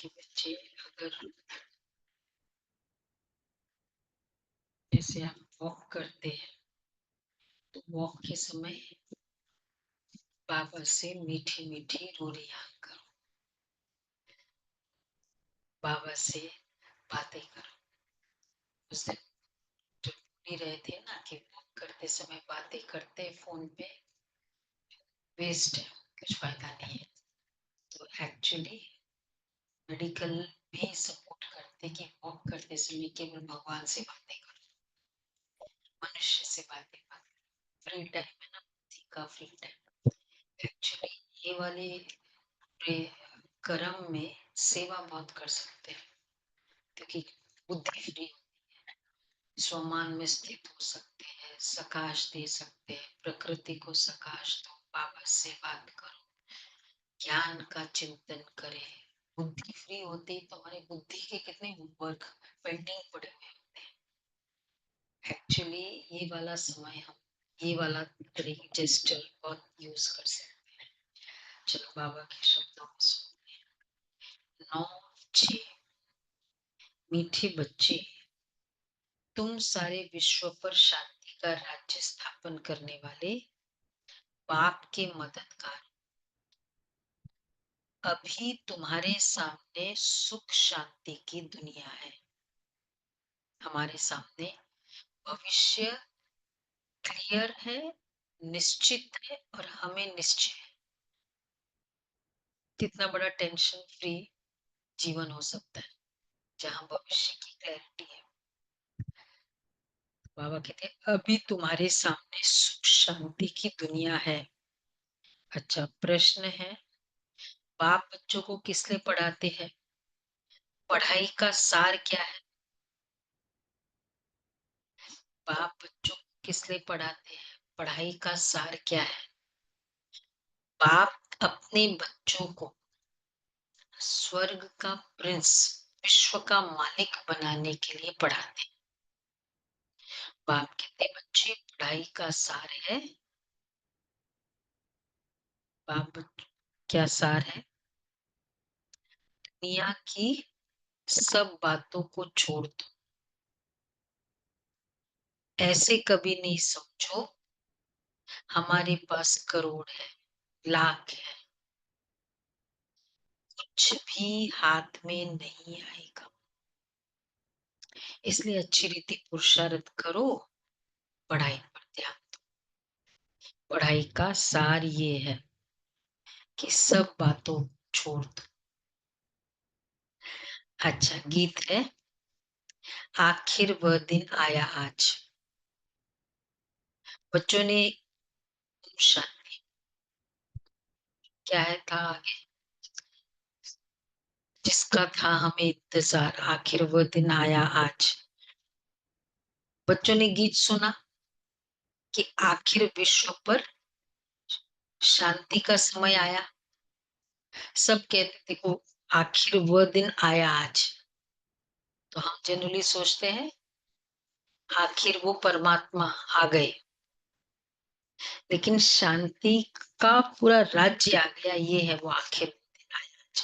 कि बच्चे अगर जैसे आप वॉक करते हैं तो वॉक के समय बाबा से मीठी मीठी रोरियां करो, बाबा से बातें करो। उस दिन जो बोल रहे थे ना कि वॉक करते समय बातें करते फोन पे वेस्ट है, कुछ फायदा नहीं है। तो एक्चुअली मेडिकल भी सपोर्ट करते कि वॉक करते समय केवल भगवान से बातें करो, मनुष्य से बातें मत करो। फ्री टाइम है ना, बुद्धि का फ्री टाइम। एक्चुअली ये वाले कर्म में सेवा बहुत कर सकते हैं, क्योंकि बुद्धि फ्री, स्वमान में स्थित हो सकते हैं, सकाश दे सकते हैं, प्रकृति को सकाश दो, बाबा से बात करो, ज्ञान का चिंतन करें। बुद्धि फ्री होती तो हमारी बुद्धि के कितने वर्क पेंडिंग पड़े हुए होते हैं। एक्चुअली ये वाला समय हम ये वाला जेस्चर बहुत यूज कर सकते हैं। चलो बाबा के शब्दों में सुनते हैं। 9-6 मीठे बच्चे, तुम सारे विश्व पर शांति का राज्य स्थापन करने वाले बाप के मददगार, अभी तुम्हारे सामने सुख शांति की दुनिया है। हमारे सामने भविष्य क्लियर है, निश्चित है, और हमें निश्चय है। कितना बड़ा टेंशन फ्री जीवन हो सकता है जहां भविष्य की क्लैरिटी है। बाबा कहते हैं अभी तुम्हारे सामने सुख शांति की दुनिया है। अच्छा, प्रश्न है, बाप बच्चों को किस लिए पढ़ाते हैं? पढ़ाई का सार क्या है? बाप बच्चों को किस लिए पढ़ाते हैं? पढ़ाई का सार क्या है? बाप अपने बच्चों को स्वर्ग का प्रिंस, विश्व का मालिक बनाने के लिए पढ़ाते हैं। बाप कहते बच्चे पढ़ाई का सार है। बाप क्या सार है? दुनिया की सब बातों को छोड़ दो। ऐसे कभी नहीं समझो हमारे पास करोड़ है, लाख है, कुछ भी हाथ में नहीं आएगा। इसलिए अच्छी रीति पुरुषार्थ करो, पढ़ाई पर ध्यान दो। पढ़ाई का सार ये है कि सब बातों छोड़ दो। अच्छा, गीत है, आखिर वह दिन आया आज। बच्चों ने शांति क्या है था आगे, जिसका था हमें इंतजार, आखिर वह दिन आया आज। बच्चों ने गीत सुना कि आखिर विश्व पर शांति का समय आया। सब कहते देखो आखिर वह दिन आया आज। तो हम जनरली सोचते हैं आखिर वो परमात्मा आ गए, लेकिन शांति का पूरा राज्य आ गया, ये है वो आखिर दिन आया आज।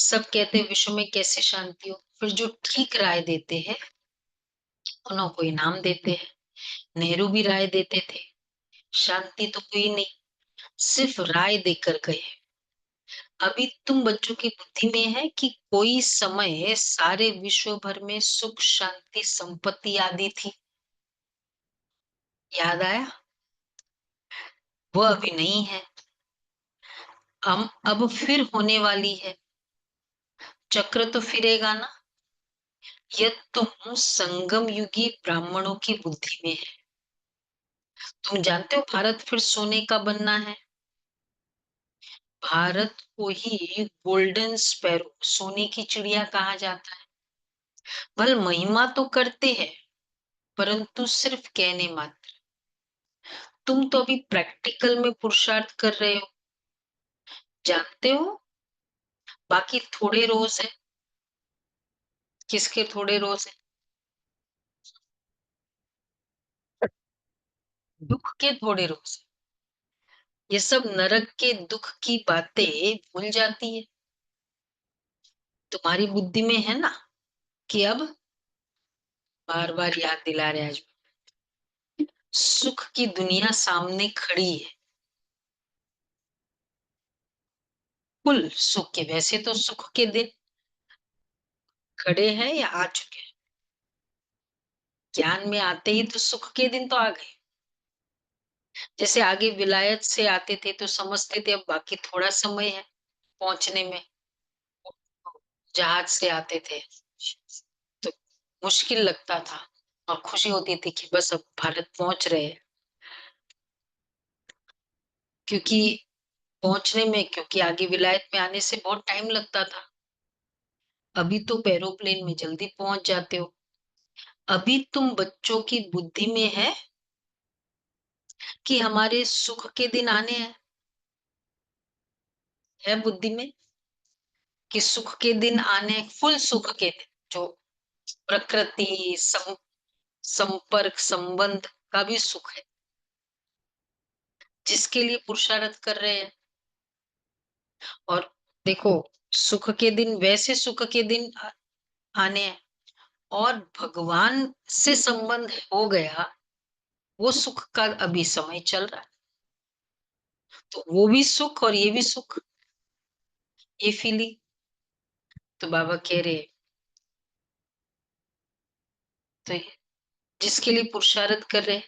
सब कहते हैं विश्व में कैसे शांति हो, फिर जो ठीक राय देते हैं उन्हों को इनाम देते हैं। नेहरू भी राय देते थे, शांति तो कोई नहीं, सिर्फ राय देकर गए। अभी तुम बच्चों की बुद्धि में है कि कोई समय सारे विश्व भर में सुख शांति संपत्ति आदि थी, याद आया? वो अभी नहीं है, हम अब फिर होने वाली है। चक्र तो फिरेगा ना। यह तुम संगम युगी ब्राह्मणों की बुद्धि में है। तुम जानते हो भारत फिर सोने का बनना है। भारत को ही गोल्डन स्पैरो, सोने की चिड़िया कहा जाता है। भल महिमा तो करते हैं परंतु सिर्फ कहने मात्र। तुम तो अभी प्रैक्टिकल में पुरुषार्थ कर रहे हो, जानते हो। बाकी थोड़े रोज है। किसके थोड़े रोज है? दुख के थोड़े रोज है। ये सब नरक के दुख की बातें भूल जाती है। तुम्हारी बुद्धि में है ना कि अब बार बार याद दिला रहे आज, सुख की दुनिया सामने खड़ी है, फुल सुख के। वैसे तो सुख के दिन खड़े हैं या आ चुके हैं, ज्ञान में आते ही तो सुख के दिन तो आ गए। जैसे आगे विलायत से आते थे तो समझते थे अब बाकी थोड़ा समय है पहुंचने में, जहाज से आते थे तो मुश्किल लगता था और खुशी होती थी कि बस अब भारत पहुंच रहे हैं। क्योंकि पहुंचने में, क्योंकि आगे विलायत में आने से बहुत टाइम लगता था। अभी तो एरोप्लेन में जल्दी पहुंच जाते हो। अभी तुम बच्चों की बुद्धि में कि हमारे सुख के दिन आने हैं, है बुद्धि में कि सुख के दिन आने, फुल सुख के दिन, जो प्रकृति संपर्क संबंध का भी सुख है, जिसके लिए पुरुषार्थ कर रहे हैं। और देखो, सुख के दिन, वैसे सुख के दिन आने हैं, और भगवान से संबंध हो गया, वो सुख का अभी समय चल रहा है। तो वो भी सुख और ये भी सुख, ये फीलिंग। तो बाबा कह रहे, तो जिसके लिए पुरुषार्थ कर रहे,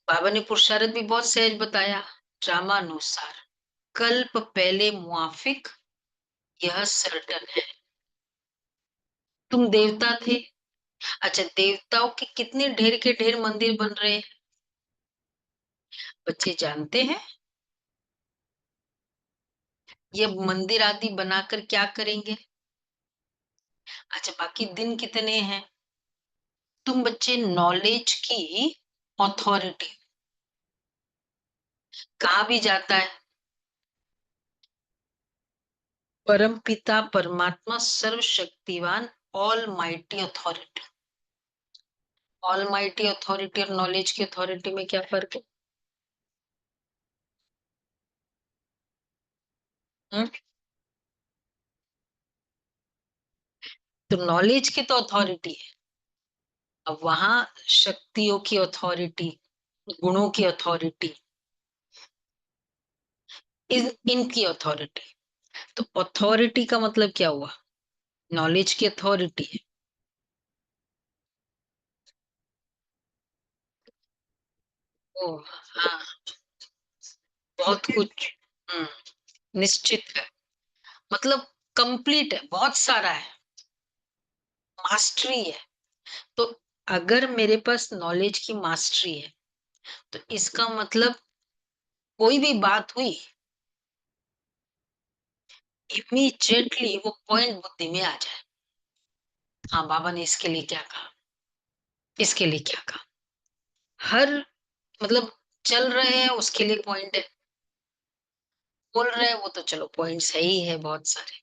बाबा ने पुरुषार्थ भी बहुत सहज बताया, ड्रामानुसार, कल्प पहले मुआफिक यह सर्टन है। तुम देवता थे, अच्छा, देवताओं के कितने ढेर के ढेर मंदिर बन रहे हैं, बच्चे जानते हैं? ये मंदिर आदि बनाकर क्या करेंगे? अच्छा, बाकी दिन कितने हैं? तुम बच्चे, नॉलेज की अथॉरिटी कहाँ भी जाता है, परम पिता परमात्मा सर्वशक्तिवान, almighty authority. Almighty authority और नॉलेज की अथॉरिटी में क्या फर्क है? हुँ? तो नॉलेज की तो अथॉरिटी है, अब वहां शक्तियों की अथॉरिटी, गुणों की अथॉरिटी, इनकी अथॉरिटी। तो अथॉरिटी का मतलब क्या हुआ? नॉलेज की अथॉरिटी है। ओ, हाँ, बहुत कुछ। हम्म, निश्चित है, मतलब कंप्लीट है, बहुत सारा है, मास्टरी है। तो अगर मेरे पास नॉलेज की मास्टरी है, तो इसका मतलब कोई भी बात हुई, इमीडिएटली वो पॉइंट बुद्धि में आ जाए। हाँ, बाबा ने इसके लिए क्या कहा, इसके लिए क्या कहा, हर, मतलब चल रहे हैं उसके लिए पॉइंट है, बोल रहे हैं वो तो चलो पॉइंट्स है ही है बहुत सारे,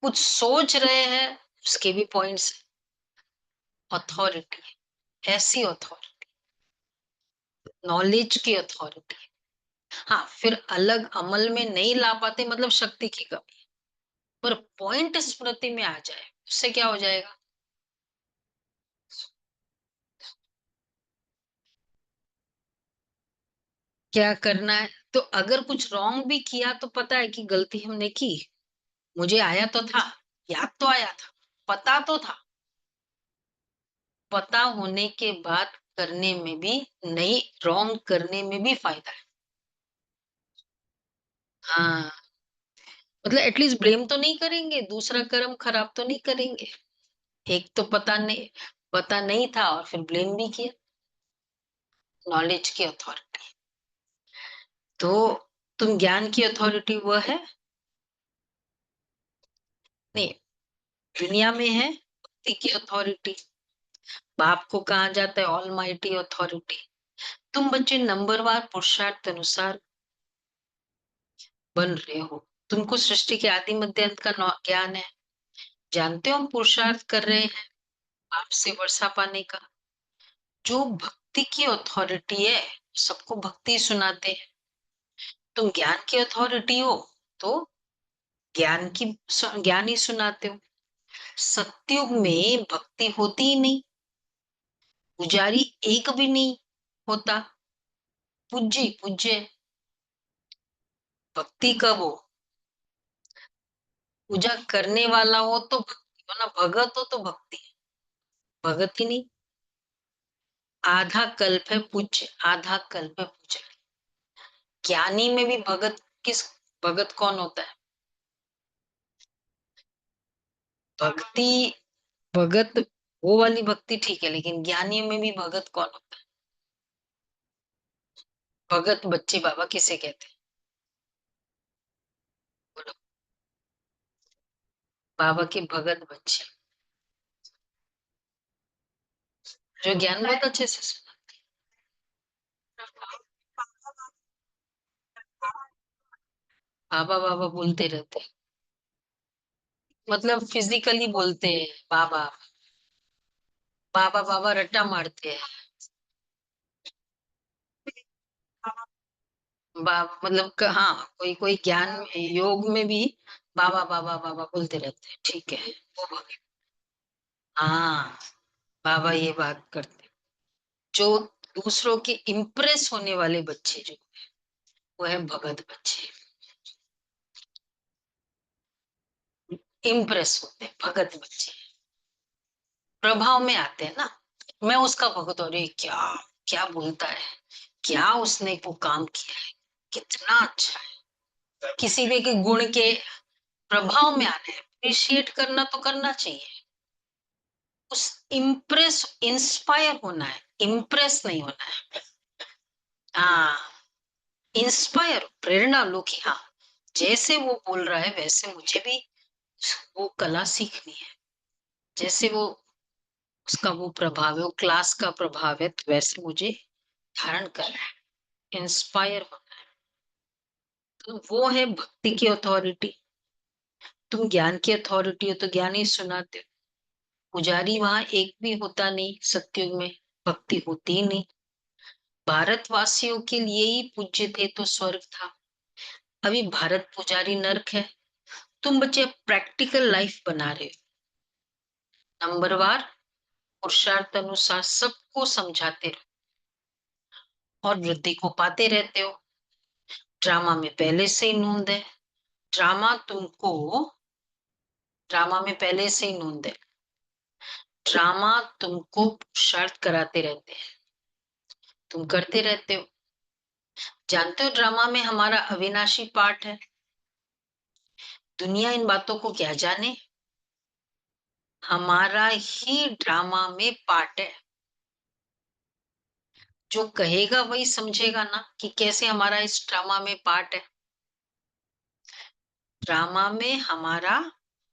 कुछ सोच रहे हैं उसके भी पॉइंट्स। अथॉरिटी, ऐसी अथॉरिटी, नॉलेज की अथॉरिटी। हाँ, फिर अलग अमल में नहीं ला पाते, मतलब शक्ति की कमी, पर पॉइंट स्मृति में आ जाए, उससे क्या हो जाएगा? क्या करना है? तो अगर कुछ रॉन्ग भी किया तो पता है कि गलती हमने की, मुझे आया तो था, याद तो आया था, पता तो था, पता होने के बाद करने में भी नहीं, रॉन्ग करने में भी फायदा है। हाँ, मतलब एटलीस्ट ब्लेम तो नहीं करेंगे, दूसरा कर्म खराब तो नहीं करेंगे। एक तो पता नहीं था और फिर ब्लेम भी किया। नॉलेज की अथॉरिटी, तो तुम ज्ञान की अथॉरिटी वो है नहीं, दुनिया में है भक्ति की अथॉरिटी। बाप को कहा जाता है ऑल माइटी अथॉरिटी। तुम बच्चे नंबरवार पुरुषार्थ अनुसार बन रहे हो, तुमको सृष्टि के आदि मध्य अंत का ज्ञान है, जानते हो हम पुरुषार्थ कर रहे हैं आपसे वर्षा पाने का। जो भक्ति की अथॉरिटी है, सबको भक्ति सुनाते हैं। तुम ज्ञान की अथॉरिटी हो, तो ज्ञान ही सुनाते हो। सत्युग में भक्ति होती ही नहीं, पुजारी एक भी नहीं होता, पूज्य पूज्य। भक्ति कब हो? पूजा करने वाला हो तो भक्ति, वरना भगत हो तो भक्ति, भगत ही नहीं। आधा कल्प है पूज्य, आधा कल्प है पुजारी। ज्ञानी में भी भगत, किस भगत कौन होता है? भक्ति, भगत वो वाली भक्ति ठीक है, लेकिन ज्ञानी में भी भगत कौन होता है? भगत बच्चे बाबा किसे कहते हैं? बोलो। बाबा के भगत बच्चे, जो ज्ञान बहुत अच्छे से सुना। बाबा बाबा बोलते रहते हैं, मतलब फिजिकली बोलते हैं बाबा बाबा बाबा, रट्टा मारते हैं। बाबा मतलब हाँ, कोई कोई ज्ञान में, योग में भी बाबा बाबा बाबा बोलते रहते हैं, ठीक है, वो भगत। हाँ, बाबा ये बात करते हैं। जो दूसरों के इम्प्रेस होने वाले बच्चे जो, वो है भगत बच्चे, इम्प्रेस होते हैं भगत बच्चे, प्रभाव में आते हैं ना। मैं उसका भगत, अरे क्या क्या बोलता है, क्या उसने वो काम किया है, कितना अच्छा है। किसी भी के गुण के प्रभाव में आना है, अप्रिशिएट करना तो करना चाहिए। उस इम्प्रेस, इंस्पायर होना है, इम्प्रेस नहीं होना है। हाँ, इंस्पायर, प्रेरणा लो कि हाँ, जैसे वो बोल रहा है वैसे मुझे भी वो कला सीखनी है, जैसे वो उसका वो प्रभाव है, वो क्लास का प्रभाव है, तो वैसे मुझे धारण करना है, इंस्पायर होना है। तो वो है भक्ति की अथॉरिटी। तुम ज्ञान की अथॉरिटी हो तो ज्ञान ही सुनाते हो। पुजारी वहां एक भी होता नहीं सत्युग में, भक्ति होती ही नहीं। भारतवासियों के लिए ही पूज्य थे तो स्वर्ग था। अभी भारत पुजारी नरक है। तुम बच्चे प्रैक्टिकल लाइफ बना रहे हो, नंबरवार पुरुषार्थ अनुसार सबको समझाते रहो और वृद्धि को पाते रहते हो। ड्रामा में पहले से ही नूंद है, ड्रामा तुमको, ड्रामा में पहले से ही नूंद है। ड्रामा तुमको पुरुषार्थ कराते रहते हैं, तुम करते रहते हो। जानते हो ड्रामा में हमारा अविनाशी पार्ट है। दुनिया इन बातों को क्या जाने, हमारा ही ड्रामा में पार्ट है। जो कहेगा वही समझेगा ना कि कैसे हमारा इस ड्रामा में पार्ट है। ड्रामा में हमारा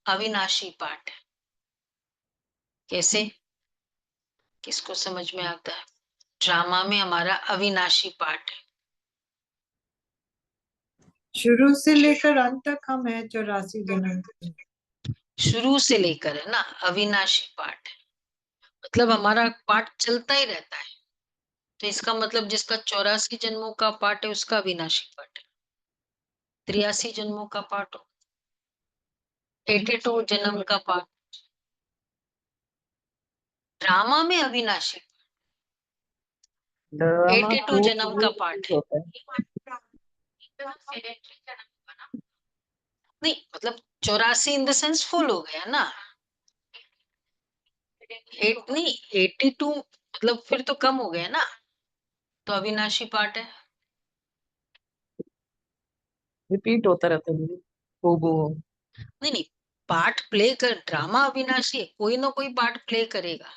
अविनाशी पार्ट है। कैसे, किसको समझ में आता है? ड्रामा में हमारा अविनाशी पार्ट है। शुरू से लेकर अंत तक हम है 84 जन्म के। शुरू से लेकर है ना, अविनाशी पार्ट है, मतलब हमारा पार्ट चलता ही रहता है। तो इसका मतलब जिसका 84 जन्मों का पार्ट है उसका अविनाशी पार्ट है, 83 जन्मों का पार्ट हो, 82 जन्म का पार्ट। ड्रामा में अविनाशी ड्रामा 82 तो जन्म का पार्ट है। होता है। नहीं मतलब 84 इन द सेंस फुल हो गया ना, एट नहीं 82 मतलब फिर तो कम हो गया ना, तो अविनाशी पार्ट है। रिपीट होता रहता है वो। नहीं नहीं, पार्ट प्ले कर, ड्रामा अविनाशी है, कोई ना कोई पार्ट प्ले करेगा,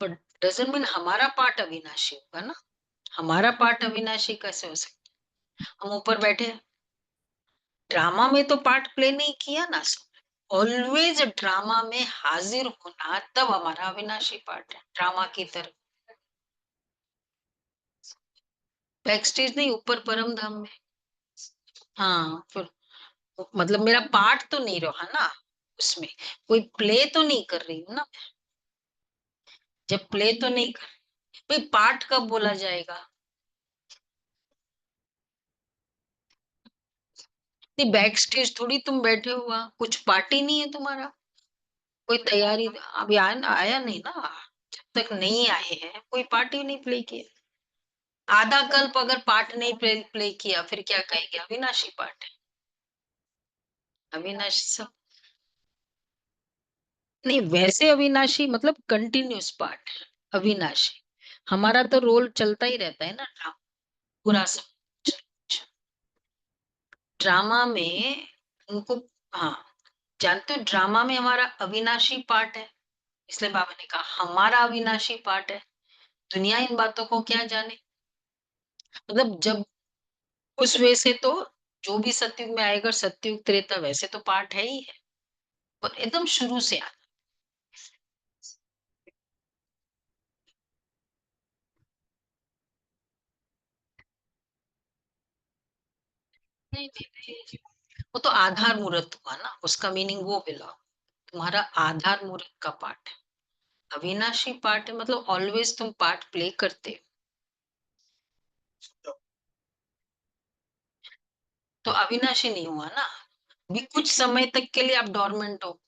बट डजंट मीन हमारा पार्ट अविनाशी होगा ना। हमारा पार्ट अविनाशी कैसे हो सकता? हम ऊपर बैठे हैं, ड्रामा में तो पार्ट प्ले नहीं किया ना। ऑलवेज ड्रामा में हाजिर होना तब हमारा अविनाशी पार्ट है, ड्रामा की तरह। बैक स्टेज नहीं, ऊपर परम धाम में। हाँ फिर मतलब मेरा पार्ट तो नहीं रहा ना उसमें, कोई प्ले तो नहीं कर रही हूँ ना। जब प्ले तो नहीं कर, भाई पार्ट कब बोला जाएगा? नहीं बैक स्टेज थोड़ी तुम बैठे हुआ, कुछ पार्टी नहीं है तुम्हारा। कोई तैयारी अभी आया नहीं ना, जब तक नहीं आए हैं कोई पार्ट ही नहीं प्ले किया। आधा कल्प अगर पार्ट नहीं प्ले किया फिर क्या कहेंगे, अविनाशी पार्ट है। अविनाशी सब नहीं, वैसे अविनाशी मतलब कंटिन्यूअस पार्ट है अविनाशी। हमारा तो रोल चलता ही रहता है ना ड्रामा पूरा सब। ड्रामा में उनको, हाँ, जानते हो ड्रामा में हमारा अविनाशी पार्ट है, इसलिए बाबा ने कहा हमारा अविनाशी पार्ट है। दुनिया इन बातों को क्या जाने। मतलब जब उस वे से तो जो भी सतयुग में आएगा, सतयुग त्रेता वैसे तो पार्ट है ही है, पर एकदम शुरू से आना। नहीं, नहीं, नहीं, वो तो आधार मूर्त हुआ ना, उसका मीनिंग वो मिला। तुम्हारा आधार मूर्त का पार्ट है, अविनाशी पार्ट है, मतलब ऑलवेज तुम पार्ट प्ले करते हो। तो अविनाशी नहीं हुआ ना, भी कुछ समय तक के लिए आप डोरमेंट हो।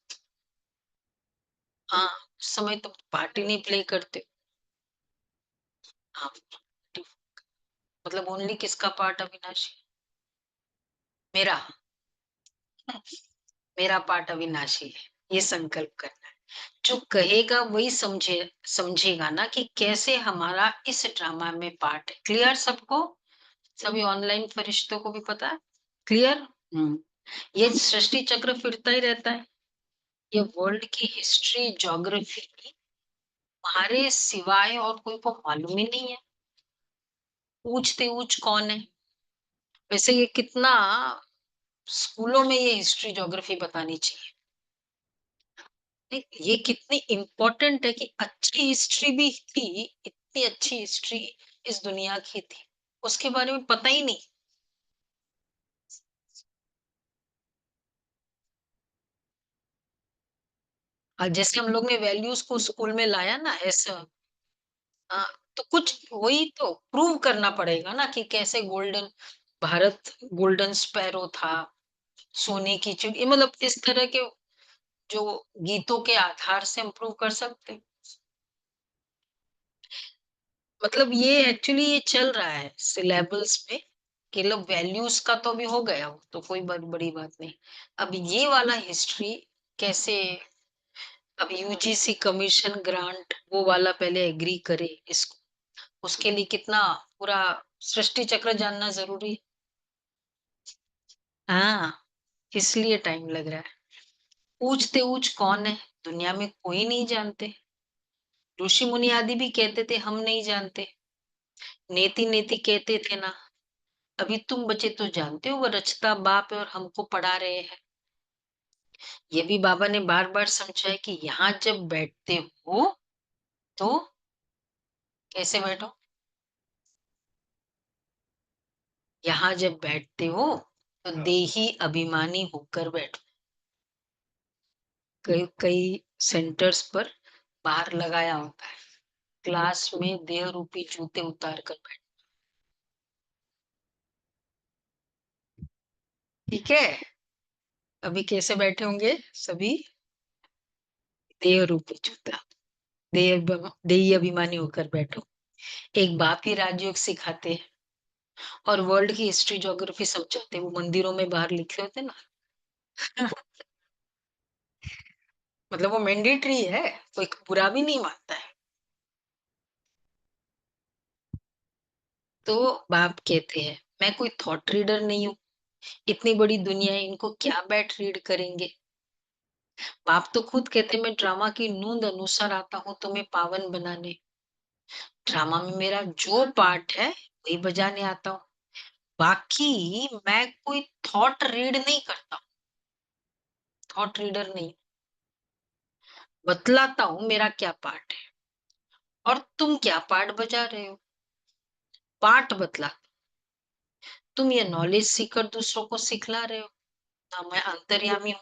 हाँ, उस समय तुम पार्ट ही नहीं प्ले करते हो। हाँ, मतलब ओनली किसका पार्ट अविनाशी? मेरा मेरा पार्ट अविनाशी है, ये संकल्प करना है। जो कहेगा वही समझेगा ना कि कैसे हमारा इस ड्रामा में पार्ट है। क्लियर सबको? सभी ऑनलाइन फरिश्तों को भी पता है? क्लियर? हम्म। ये सृष्टि चक्र फिरता ही रहता है। ये वर्ल्ड की हिस्ट्री ज्योग्राफी हमारे सिवाय और कोई को मालूम ही नहीं है। पूछते ऊच कौन है? वैसे ये कितना स्कूलों में ये हिस्ट्री ज्योग्राफी बतानी चाहिए। नहीं, ये कितनी इम्पोर्टेंट है कि अच्छी हिस्ट्री भी थी, इतनी अच्छी हिस्ट्री इस दुनिया की थी, उसके बारे में पता ही नहीं। और जैसे हम लोग ने वैल्यूज को स्कूल में लाया ना ऐसा, हाँ, तो कुछ वही तो प्रूव करना पड़ेगा ना कि कैसे गोल्डन भारत, गोल्डन स्पैरो था, सोने की चिड़ी, मतलब इस तरह के जो गीतों के आधार से हम प्रूव कर सकते हैं। मतलब ये एक्चुअली ये चल रहा है सिलेबस में, कि लोग वैल्यूज का तो अभी हो गया, वो तो कोई बड़ी बात नहीं। अब ये वाला हिस्ट्री कैसे, अब यूजीसी कमीशन ग्रांट वो वाला पहले एग्री करे इसको, उसके लिए कितना पूरा सृष्टि चक्र जानना जरूरी है। हाँ, इसलिए टाइम लग रहा है। पूछते ऊच कौन है, दुनिया में कोई नहीं जानते। ऋषि मुनि आदि भी कहते थे हम नहीं जानते, नेति नेति कहते थे ना। अभी तुम बचे तो जानते हो, वो रचता बाप है और हमको पढ़ा रहे हैं। ये भी बाबा ने बार बार समझाया कि यहाँ जब बैठते हो तो कैसे बैठो, यहाँ जब बैठते हो तो देही अभिमानी होकर बैठो। कई कई सेंटर्स पर बाहर लगाया होता है, क्लास में देह रूपी जूते उतार कर बैठ। ठीक है, अभी कैसे बैठे होंगे सभी? देह रूपी जूता, देही अभिमानी होकर बैठो। एक बाप ही राजयोग सिखाते हैं और वर्ल्ड की हिस्ट्री ज्योग्राफी समझाते हैं, वो मंदिरों में बाहर लिखे होते हैं ना। मतलब वो मैंडेटरी है, कोई बुरा भी नहीं मानता है। तो बाप कहते हैं मैं कोई थॉट रीडर नहीं हूँ, इतनी बड़ी दुनिया है, इनको क्या बैठ रीड करेंगे। बाप तो खुद कहते मैं ड्रामा की नूंद अनुसार आता हूँ तुम्हें पावन बनाने। ड्रामा में मेरा जो पार्ट है वही बजाने आता हूँ, बाकी मैं कोई थॉट रीड नहीं करता, थॉट रीडर नहीं। बतलाता हूँ मेरा क्या पार्ट है और तुम क्या पार्ट बजा रहे हो, पार्ट बतला। तुम ये नॉलेज सीकर दूसरों को सिखला रहे हो। ना मैं अंतर्यामी हूँ,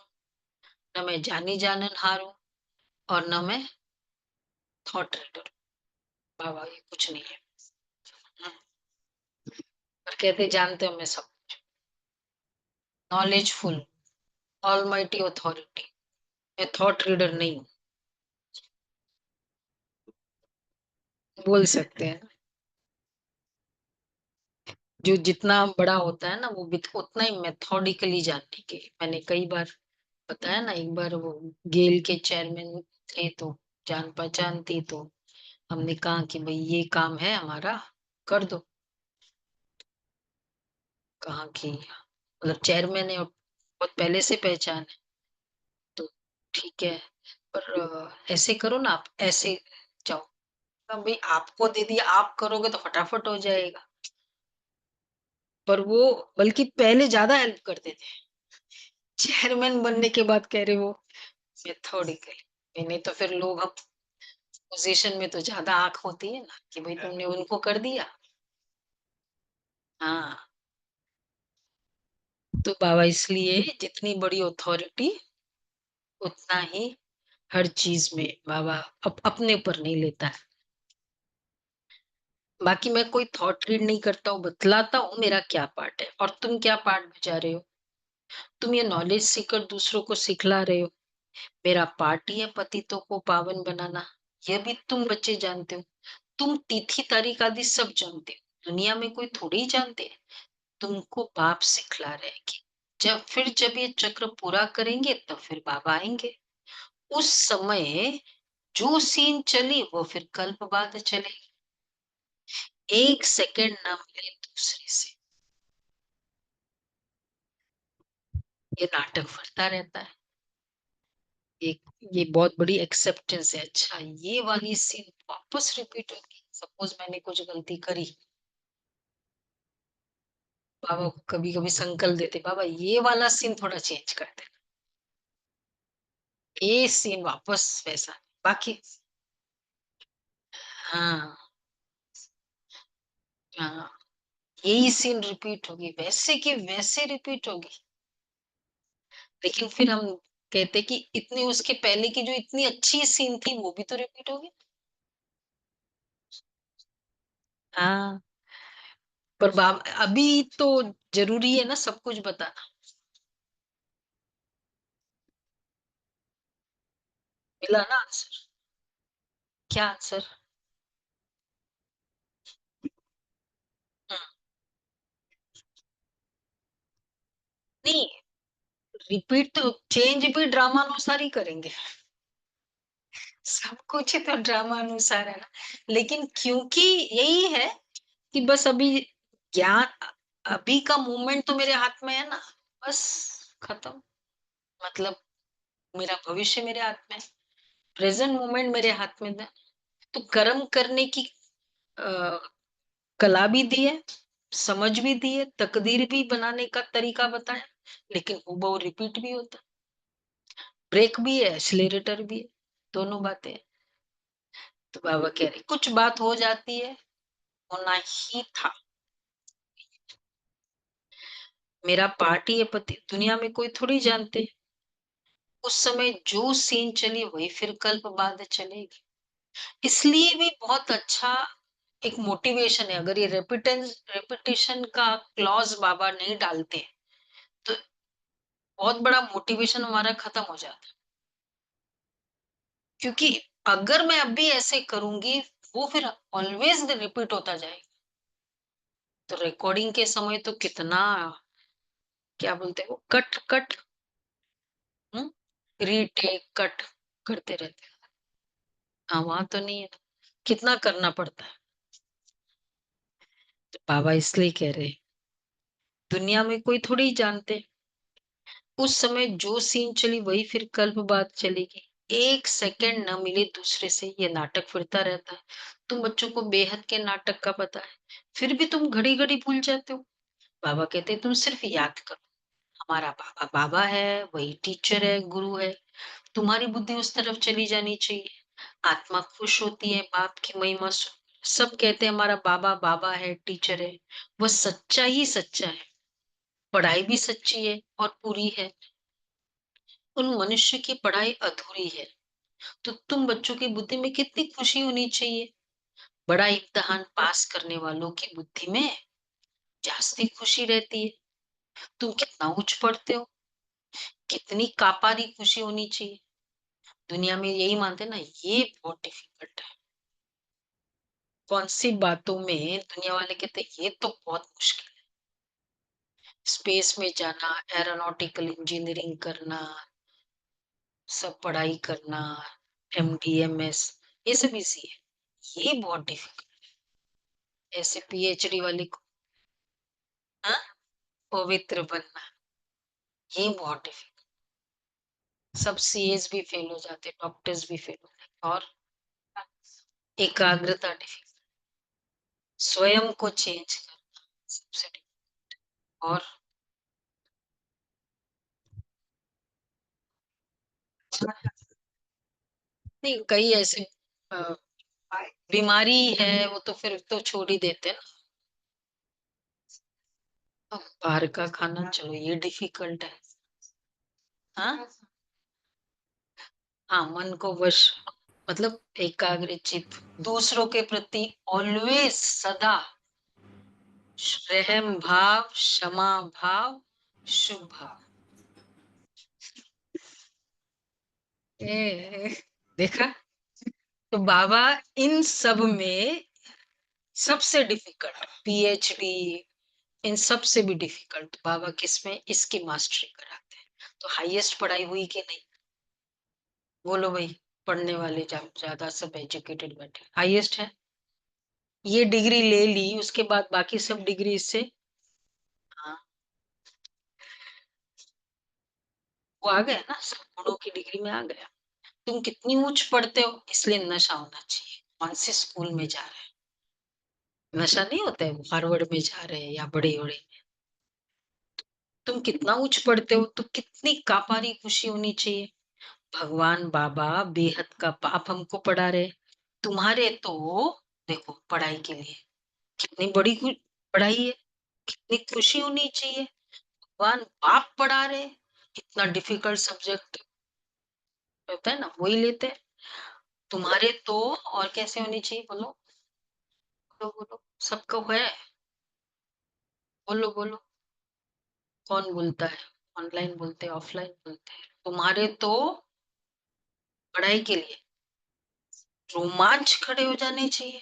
न मैं जानी जाननहार हूँ, और न मैं थॉट रीडर। बाबा ये कुछ नहीं है। हम्म, पर कहते जानते हो मैं सब नॉलेजफुल ऑलमाइटी अथॉरिटी। मैं थॉट रीडर नहीं हूँ, बोल सकते हैं। जो जितना बड़ा होता है ना वो भी उतना ही मेथोडिकली जानने के मैंने कई बार बताया ना, एक बार वो गेल के चेयरमैन थे तो जान पहचान थी, तो हमने कहा कि भाई ये काम है हमारा, कर दो। कहा कि मतलब चेयरमैन है और बहुत पहले से पहचान है, तो ठीक है, पर ऐसे करो ना, आप ऐसे जाओ। कहा, भाई आपको दे दिया, आप करोगे तो फटाफट हो जाएगा। पर वो बल्कि पहले ज्यादा हेल्प करते थे, चेयरमैन बनने के बाद कह रहे वो मेथोडिकली। नहीं तो फिर लोग अब पोजीशन में तो ज्यादा आंख होती है ना कि भाई तुमने उनको कर दिया। हाँ, तो बाबा इसलिए जितनी बड़ी अथॉरिटी उतना ही हर चीज में बाबा अपने ऊपर नहीं लेता है। बाकी मैं कोई थॉट रीड नहीं करता हूँ, बतलाता हूँ मेरा क्या पार्ट है और तुम क्या पार्ट बजा रहे हो। तुम ये नॉलेज सीकर दूसरों को सिखला रहे हो, मेरा पार्ट ही है पतितों को पावन बनाना। ये भी तुम बच्चे जानते हो। तुम तिथि तारीख आदि सब जानते हो, दुनिया में कोई थोड़ी ही जानते हैं। तुमको बाप सिखला रहे हैं कि जब ये चक्र पूरा करेंगे तब फिर बाबा आएंगे। उस समय जो सीन चली वो फिर कल्प बाद चलेगी। एक सेकंड ना मिले दूसरे से, ये नाटक फरता रहता है। एक ये बहुत बड़ी एक्सेप्टेंस है। अच्छा, ये वाली सीन वापस रिपीट होगी, सपोज मैंने कुछ गलती करी, बाबा को कभी कभी संकल्प देते, बाबा ये वाला सीन थोड़ा चेंज कर दे, ये सीन वापस वैसा। बाकी हाँ, हाँ, यही सीन रिपीट होगी, वैसे की वैसे रिपीट होगी। लेकिन फिर हम कहते कि इतनी उसके पहले की जो इतनी अच्छी सीन थी वो भी तो रिपीट होगी। हाँ, पर अभी तो जरूरी है ना सब कुछ बताना। मिला ना आंसर? क्या आंसर? नहीं, रिपीट तो चेंज भी ड्रामा अनुसार ही करेंगे। सब कुछ ही तो ड्रामा अनुसार है ना। लेकिन क्योंकि यही है कि बस अभी ज्ञान, अभी का मूवमेंट तो मेरे हाथ में है ना, बस खत्म। मतलब मेरा भविष्य मेरे हाथ में है, प्रेजेंट मोमेंट मेरे हाथ में है। तो कर्म करने की अ, कला भी दी है, समझ भी दी है, तकदीर भी बनाने का तरीका बताया, लेकिन वो रिपीट भी होता है, ब्रेक भी है, एक्सीलरेटर भी है, दोनों बातें हैं। तो बाबा कह रहे कुछ बात हो जाती है, होना ही था। मेरा पार्टी है पति, दुनिया में कोई थोड़ी जानते। उस समय जो सीन चली वही फिर कल्प बाद चलेगी। इसलिए भी बहुत अच्छा एक मोटिवेशन है। अगर ये रेपिटेशन का क्लॉज बाबा नहीं डालते तो बहुत बड़ा मोटिवेशन हमारा खत्म हो जाता। क्योंकि अगर मैं अभी ऐसे करूंगी वो फिर ऑलवेज रिपीट होता जाएगा। तो रिकॉर्डिंग के समय तो कितना, क्या बोलते हैं वो, कट कट, रीटेक कट करते रहते हैं। हाँ, वहां तो नहीं है, कितना करना पड़ता है। तो बाबा इसलिए कह रहे हैं, दुनिया में कोई थोड़ी जानते, उस समय जो सीन चली वही फिर कल्प बाद चलेगी। एक सेकंड न मिले दूसरे से, ये नाटक फिरता रहता है। तुम बच्चों को बेहद के नाटक का पता है, फिर भी तुम घड़ी घड़ी भूल जाते हो। बाबा कहते हैं तुम सिर्फ याद करो, हमारा बाबा बाबा है, वही टीचर है, गुरु है। तुम्हारी बुद्धि उस तरफ चली जानी चाहिए। आत्मा खुश होती है बाप की महिमा सुन। सब कहते हैं हमारा बाबा बाबा है, टीचर है। वह सच्चा ही सच्चा है, पढ़ाई भी सच्ची है और पूरी है। उन मनुष्य की पढ़ाई अधूरी है, तो तुम बच्चों की बुद्धि में कितनी खुशी होनी चाहिए। बड़ा इम्तिहान पास करने वालों की बुद्धि में जास्ती खुशी रहती है। तुम कितना उच्च पढ़ते हो, कितनी कापारी खुशी होनी चाहिए। दुनिया में यही मानते हैं ना, ये बहुत डिफिकल्ट है। कौन सी बातों में दुनिया वाले कहते हैं ये तो बहुत मुश्किल है। स्पेस में जाना, एरोनॉटिकल इंजीनियरिंग करना, सब पढ़ाई करना, एमडी एमएस, ये सब इजी है। ये बहुत डिफिकल्ट। ऐसे पीएचडी वाले को, हाँ, पवित्र बनना, ये बहुत डिफिकल्ट। सब सीएस भी फेल हो जाते, डॉक्टर्स भी फेल हो जाते। और एकाग्रता डिफिकल्ट, स्वयं को चेंज करना सबसे difficult। और नहीं, कई ऐसे अ, बीमारी है, वो तो फिर तो छोड़ ही देते हैं ना। अब बाहर का खाना, चलो ये डिफिकल्ट है। हाँ, हाँ, मन को वश, मतलब एकाग्रचित, दूसरों के प्रति ऑलवेज, सदा रहम भाव, क्षमा भाव, शुभ भाव। देखा, तो बाबा इन सब में सबसे डिफिकल्ट, पीएचडी, इन सब से भी डिफिकल्ट बाबा किसमें, इसकी मास्टरी कराते हैं। तो हाईएस्ट पढ़ाई हुई कि नहीं, बोलो भाई। पढ़ने वाले ज्यादा सब एजुकेटेड बैठे, हाईएस्ट है। ये डिग्री ले ली, उसके बाद बाकी सब डिग्री इससे, हाँ, वो आ गया ना, सब गुणों की डिग्री में आ गया। तुम कितनी ऊंच पढ़ते हो, इसलिए नशा होना चाहिए। कौन से स्कूल में जा रहे हैं, नशा नहीं होता है, हार्वर्ड में जा रहे हैं या बड़े बड़े। तुम कितना ऊंच पढ़ते हो, तो कितनी कापारी खुशी होनी चाहिए। भगवान बाबा बेहद का पाप हमको पढ़ा रहे। तुम्हारे तो देखो, पढ़ाई के लिए कितनी बड़ी पढ़ाई है, कितनी खुशी होनी चाहिए। भगवान बाप पढ़ा रहे, इतना डिफिकल्ट सब्जेक्ट होता है ना, वही लेते हैं। तुम्हारे तो और कैसे होनी चाहिए, बोलो बोलो बोलो, सबको है, बोलो बोलो। कौन बोलता है, ऑनलाइन बोलते हैं, ऑफलाइन बोलते हैं। तुम्हारे तो पढ़ाई के लिए रोमांच खड़े हो जाने चाहिए।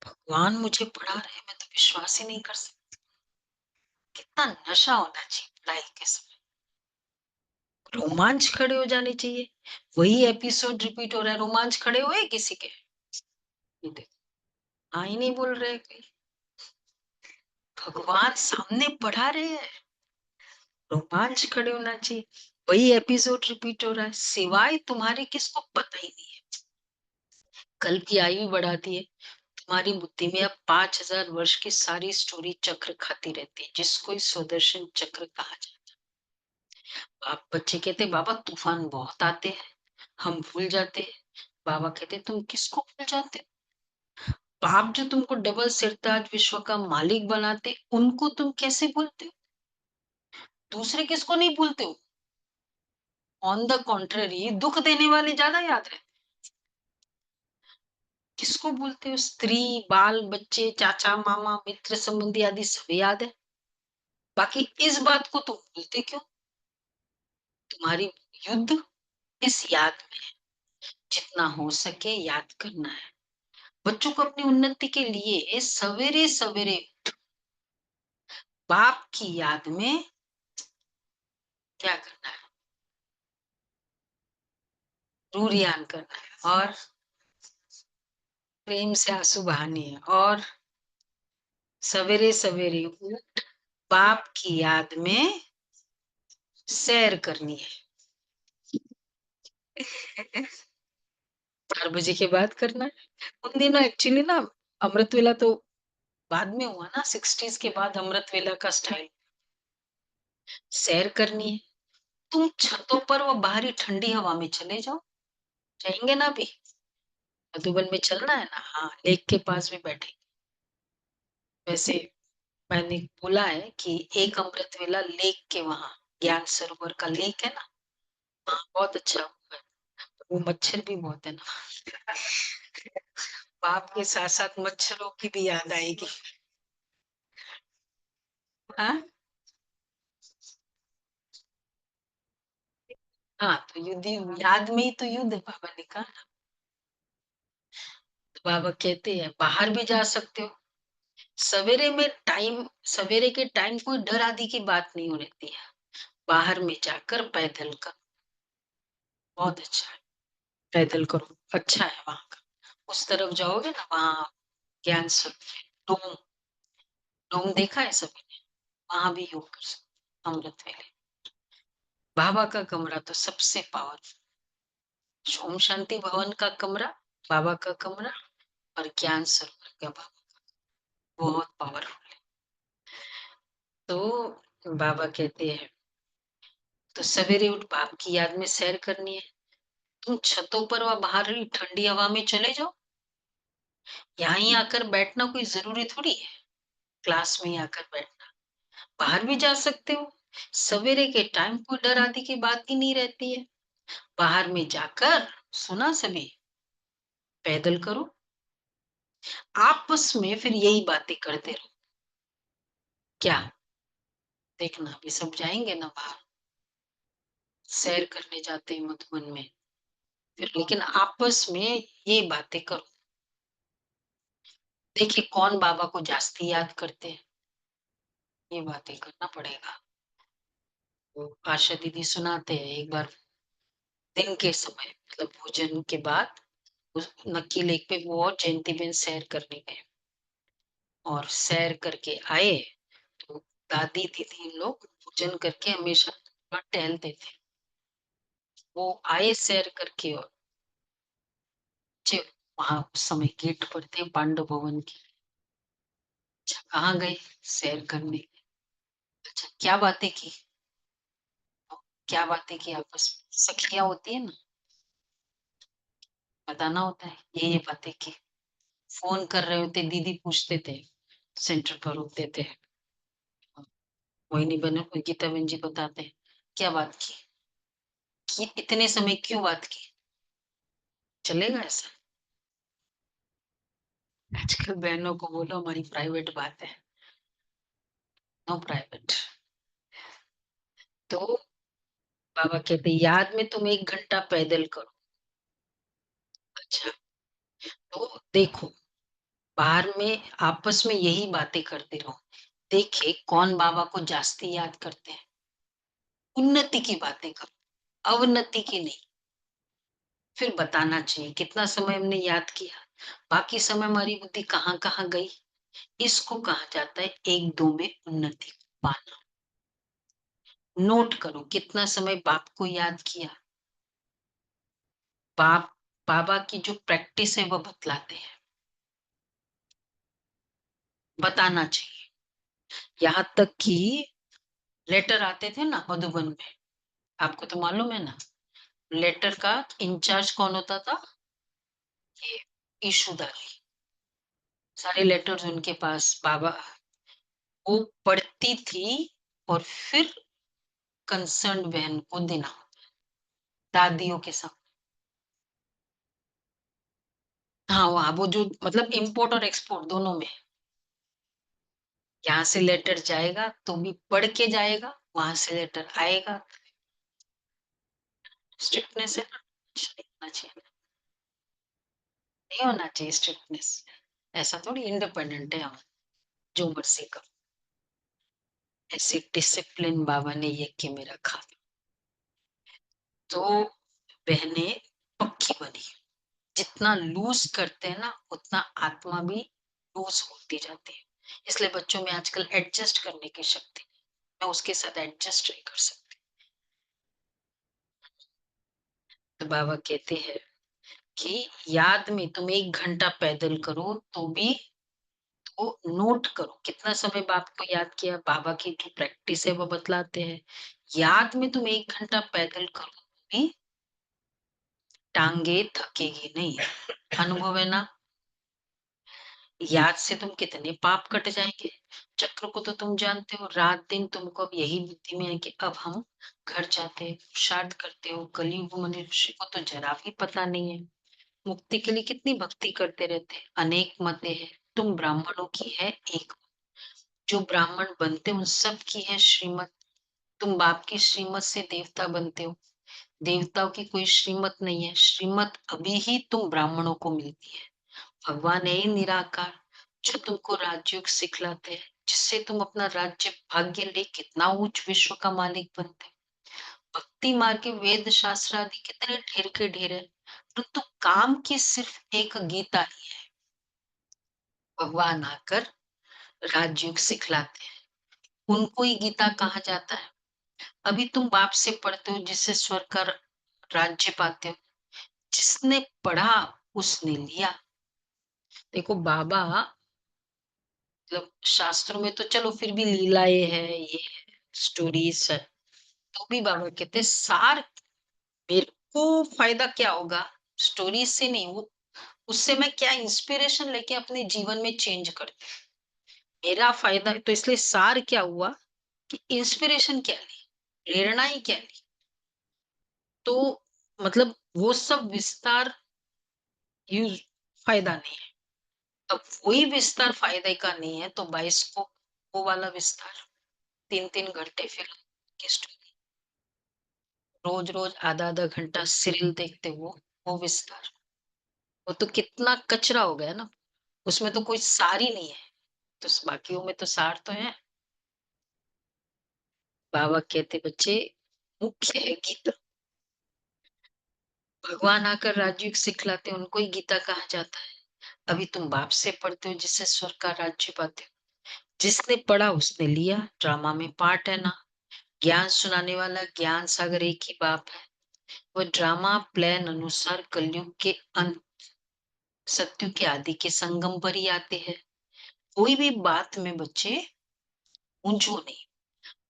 भगवान मुझे पढ़ा रहे हैं, मैं तो विश्वास ही नहीं कर सकती। कितना नशा होना चाहिए पढ़ाई के समय, रोमांच खड़े हो जाने चाहिए। वही एपिसोड रिपीट हो रहा है, रोमांच खड़े हुए किसी के, ये देखो, हाँ ही नहीं बोल रहे कोई। भगवान सामने पढ़ा रहे हैं, रोमांच खड़े होना चाहिए। वही एपिसोड रिपीट हो रहा है, सिवाय तुम्हारे किसको पता ही नहीं है। कल की आयु बढ़ाती है, तुम्हारी बुद्धि में अब 5000 वर्ष की सारी स्टोरी चक्र खाती रहती है, जिसको इस सुदर्शन चक्र कहा जाता है। आप बच्चे कहते बाबा तूफान बहुत आते हैं, हम भूल जाते हैं। बाबा कहते तुम किसको भूल जाते हो, बाप जो तुमको डबल सिरताज विश्व का मालिक बनाते, उनको तुम कैसे भूलते हो। दूसरे किसको नहीं भूलते हो, ऑन द कॉन्ट्ररी दुख देने वाले ज्यादा याद रहते। किसको भूलते हो, स्त्री, बाल बच्चे, चाचा मामा, मित्र संबंधी आदि सब याद है। बाकी इस बात को तुम भूलते क्यों। तुम्हारी युद्ध इस याद में है। जितना हो सके याद करना है। बच्चों को अपनी उन्नति के लिए सवेरे सवेरे बाप की याद में क्या करना है, रूरियान करना है, और प्रेम से आंसू बहानी है, और सवेरे सवेरे उठ बाप की याद में सैर करनी है। 4 बजे के बाद करना है। उन दिनों एक्चुअली ना, अमृत वेला तो बाद में हुआ ना, 60s के बाद अमृत वेला का स्टाइल। सैर करनी है, तुम छतों पर वो बाहरी ठंडी हवा में चले जाओ। जाएंगे ना अभी, मधुबन में चलना है ना, हाँ, लेक के पास भी बैठे। वैसे मैंने बोला है कि एक अमृत वेला लेक के वहां, ज्ञान सरोवर का लेक है ना, हाँ, बहुत अच्छा हुआ है। वो मच्छर भी बहुत है ना। बाप के साथ साथ मच्छरों की भी याद आएगी। हाँ, हाँ, तो याद में ही तो युद्ध है, बाबा ने कहा ना। तो बाबा कहते हैं बाहर भी जा सकते हो। सवेरे के टाइम कोई डर आदि की बात नहीं होती है। बाहर में जाकर पैदल का बहुत अच्छा है। पैदल करो, अच्छा है वहाँ का। उस तरफ जाओगे ना, वहाँ ज्ञान स्वरूप है। डोम डोम देखा है सभी ने? वहाँ भी योग कर सकते, अमृत वेले। बाबा का कमरा तो सबसे पावरफुल। ओम शांति भवन का कमरा, बाबा का कमरा, और ज्ञान सरोवर का बाबा बहुत पावरफुल है। तो बाबा कहते हैं, तो सवेरे उठ बाप की याद में सैर करनी है। तुम छतों पर व बाहर ही ठंडी हवा में चले जाओ। यहाँ ही आकर बैठना कोई जरूरी थोड़ी है, क्लास में ही आकर बैठना। बाहर भी जा सकते हो। सवेरे के टाइम कोई डर आदि की बात ही नहीं रहती है। बाहर में जाकर, सुना सभी, पैदल करो। आपस में फिर यही बातें करते रहो। क्या देखना, अभी सब जाएंगे ना बाहर, सैर करने जाते हैं मधुबन में। फिर लेकिन आपस में ये बातें करो। देखिए कौन बाबा को जास्ती याद करते हैं, ये बातें करना पड़ेगा। तो आशा दीदी सुनाते हैं, एक बार दिन के समय मतलब भोजन के बाद उस नक्की लेक पे वो और जयंती बेन सैर करने गए, और सैर करके आए। तो दादी दीदी लोग भोजन करके हमेशा थोड़ा टहलते थे। वो आए सैर करके, और जे वहां उस समय गेट पर थे पांडव भवन की। अच्छा कहाँ गए? सैर करने। अच्छा क्या बातें की? क्या बातें की आपस में? सखियां होती है ना, बताना होता है, ये बातें की। फोन कर रहे होते, दीदी पूछते थे, सेंटर पर होते थे। मोहिनी बहन गीता बहन जी बताते हैं, क्या बात की? इतने समय क्यों बात की? चलेगा ऐसा? आजकल बहनों को बोलो हमारी प्राइवेट बात है, नो प्राइवेट। तो बाबा कहते याद में तुम 1 घंटा पैदल करो। अच्छा, तो देखो बाहर में आपस में यही बातें करते रहो। देखे कौन बाबा को जास्ती याद करते हैं। उन्नति की बातें करो, अवनति की नहीं। फिर बताना चाहिए कितना समय हमने याद किया, बाकी समय हमारी बुद्धि कहाँ कहाँ गई। इसको कहा जाता है 1-2 में उन्नति पाना। नोट करो कितना समय बाप को याद किया। बाप बाबा की जो प्रैक्टिस है वो बतलाते हैं, बताना चाहिए। यहाँ तक कि लेटर आते थे ना मधुबन में, आपको तो मालूम है ना, लेटर का इंचार्ज कौन होता था? ये ईशुदानी। सारे लेटर्स उनके पास, बाबा वो पढ़ती थी और फिर कंसर्न बहन को देना, दादियों के साथ। हाँ वहाँ वो जो मतलब इम्पोर्ट और एक्सपोर्ट दोनों में, यहाँ से लेटर जाएगा तो भी पढ़ के जाएगा, वहां से लेटर आएगा। स्ट्रिक्टनेस है ना, नहीं होना चाहिए, नहीं होना चाहिए स्ट्रिक्टनेस। ऐसा थोड़ी इंडिपेंडेंट है हम, जो मर्जी करो। ऐसे डिसिप्लिन बाबा ने ये के में रखा। तो बहने पक्की बनी। जितना लूज करते हैं ना उतना आत्मा भी लूज होती जाती है। इसलिए बच्चों में आजकल एडजस्ट करने की शक्ति, मैं उसके साथ एडजस्ट नहीं कर सकती। तो बाबा कहते हैं कि याद में तुम 1 घंटा पैदल करो तो भी, तो नोट करो कितना समय बाप को याद किया। बाबा की जो प्रैक्टिस है वो बतलाते हैं। याद में तुम 1 घंटा पैदल करो तो भी टांगे थकेगी नहीं। अनुभव है ना, याद से तुम कितने पाप कट जाएंगे। चक्र को तो तुम जानते हो, रात दिन तुमको अब यही बुद्धि में है कि अब हम घर जाते हैं, पुरुषार्थ करते हो। कलयुग मनुष्य को तो जरा भी पता नहीं है, मुक्ति के लिए कितनी भक्ति करते रहते हैं। अनेक मतें हैं, तुम ब्राह्मणों की है एक। जो ब्राह्मण बनते हैं उन सब की है श्रीमत। तुम बाप की श्रीमत से देवता बनते हो। देवताओं की कोई श्रीमत नहीं है, श्रीमत अभी ही तुम ब्राह्मणों को मिलती है। भगवान है ही निराकार, जो तुमको राजयोग सिखलाते हैं, जिससे तुम अपना राज्य भाग्य ले कितना ऊंच विश्व का मालिक बनते। भक्ति मार्ग के वेद शास्त्र आदि कितने ढेर के ढेर है, परंतु काम की सिर्फ एक गीता ही है। भगवान आकर राजयोग सिखलाते हैं, उनको ही गीता कहा जाता है। अभी तुम बाप से पढ़ते हो, जिससे स्वर्ग का राज्य पाते हो। जिसने पढ़ा उसने लिया। देखो बाबा, मतलब शास्त्रों में तो चलो फिर भी लीलाएं है, ये स्टोरीज है, तो भी बाबा कहते हैं सार मेरे को फायदा क्या होगा स्टोरीज से, नहीं वो उससे मैं क्या इंस्पिरेशन लेके अपने जीवन में चेंज करती हूँ। मेरा फायदा है, तो इसलिए सार क्या हुआ कि इंस्पिरेशन क्या ली, प्रेरणा ही क्या ली। तो मतलब वो सब विस्तार यूज फायदा नहीं है। अब वही विस्तार फायदे का नहीं है, तो 22 को वो वाला विस्तार 3-3 घंटे फिल्म की स्टोरी, रोज रोज आधा आधा घंटा सीरियल देखते वो विस्तार, वो तो कितना कचरा हो गया ना। उसमें तो कोई सार ही नहीं है, तो बाकियों में तो सार तो है। बाबा कहते बच्चे मुख्य है गीता। भगवान आकर राजयोग सिखलाते हैं, उनको ही गीता कहा जाता है। अभी तुम बाप से पढ़ते हो, जिससे स्वर्ग का राज्य पाते हो। जिसने पढ़ा उसने लिया, ड्रामा में पार्ट है ना। ज्ञान सुनाने वाला ज्ञान सागर एक ही बाप है। वो ड्रामा प्लान अनुसार कलयुग के अंत, सत्युग के आदि के संगम पर ही आते हैं। कोई भी बात में बच्चे ऊंचो नहीं,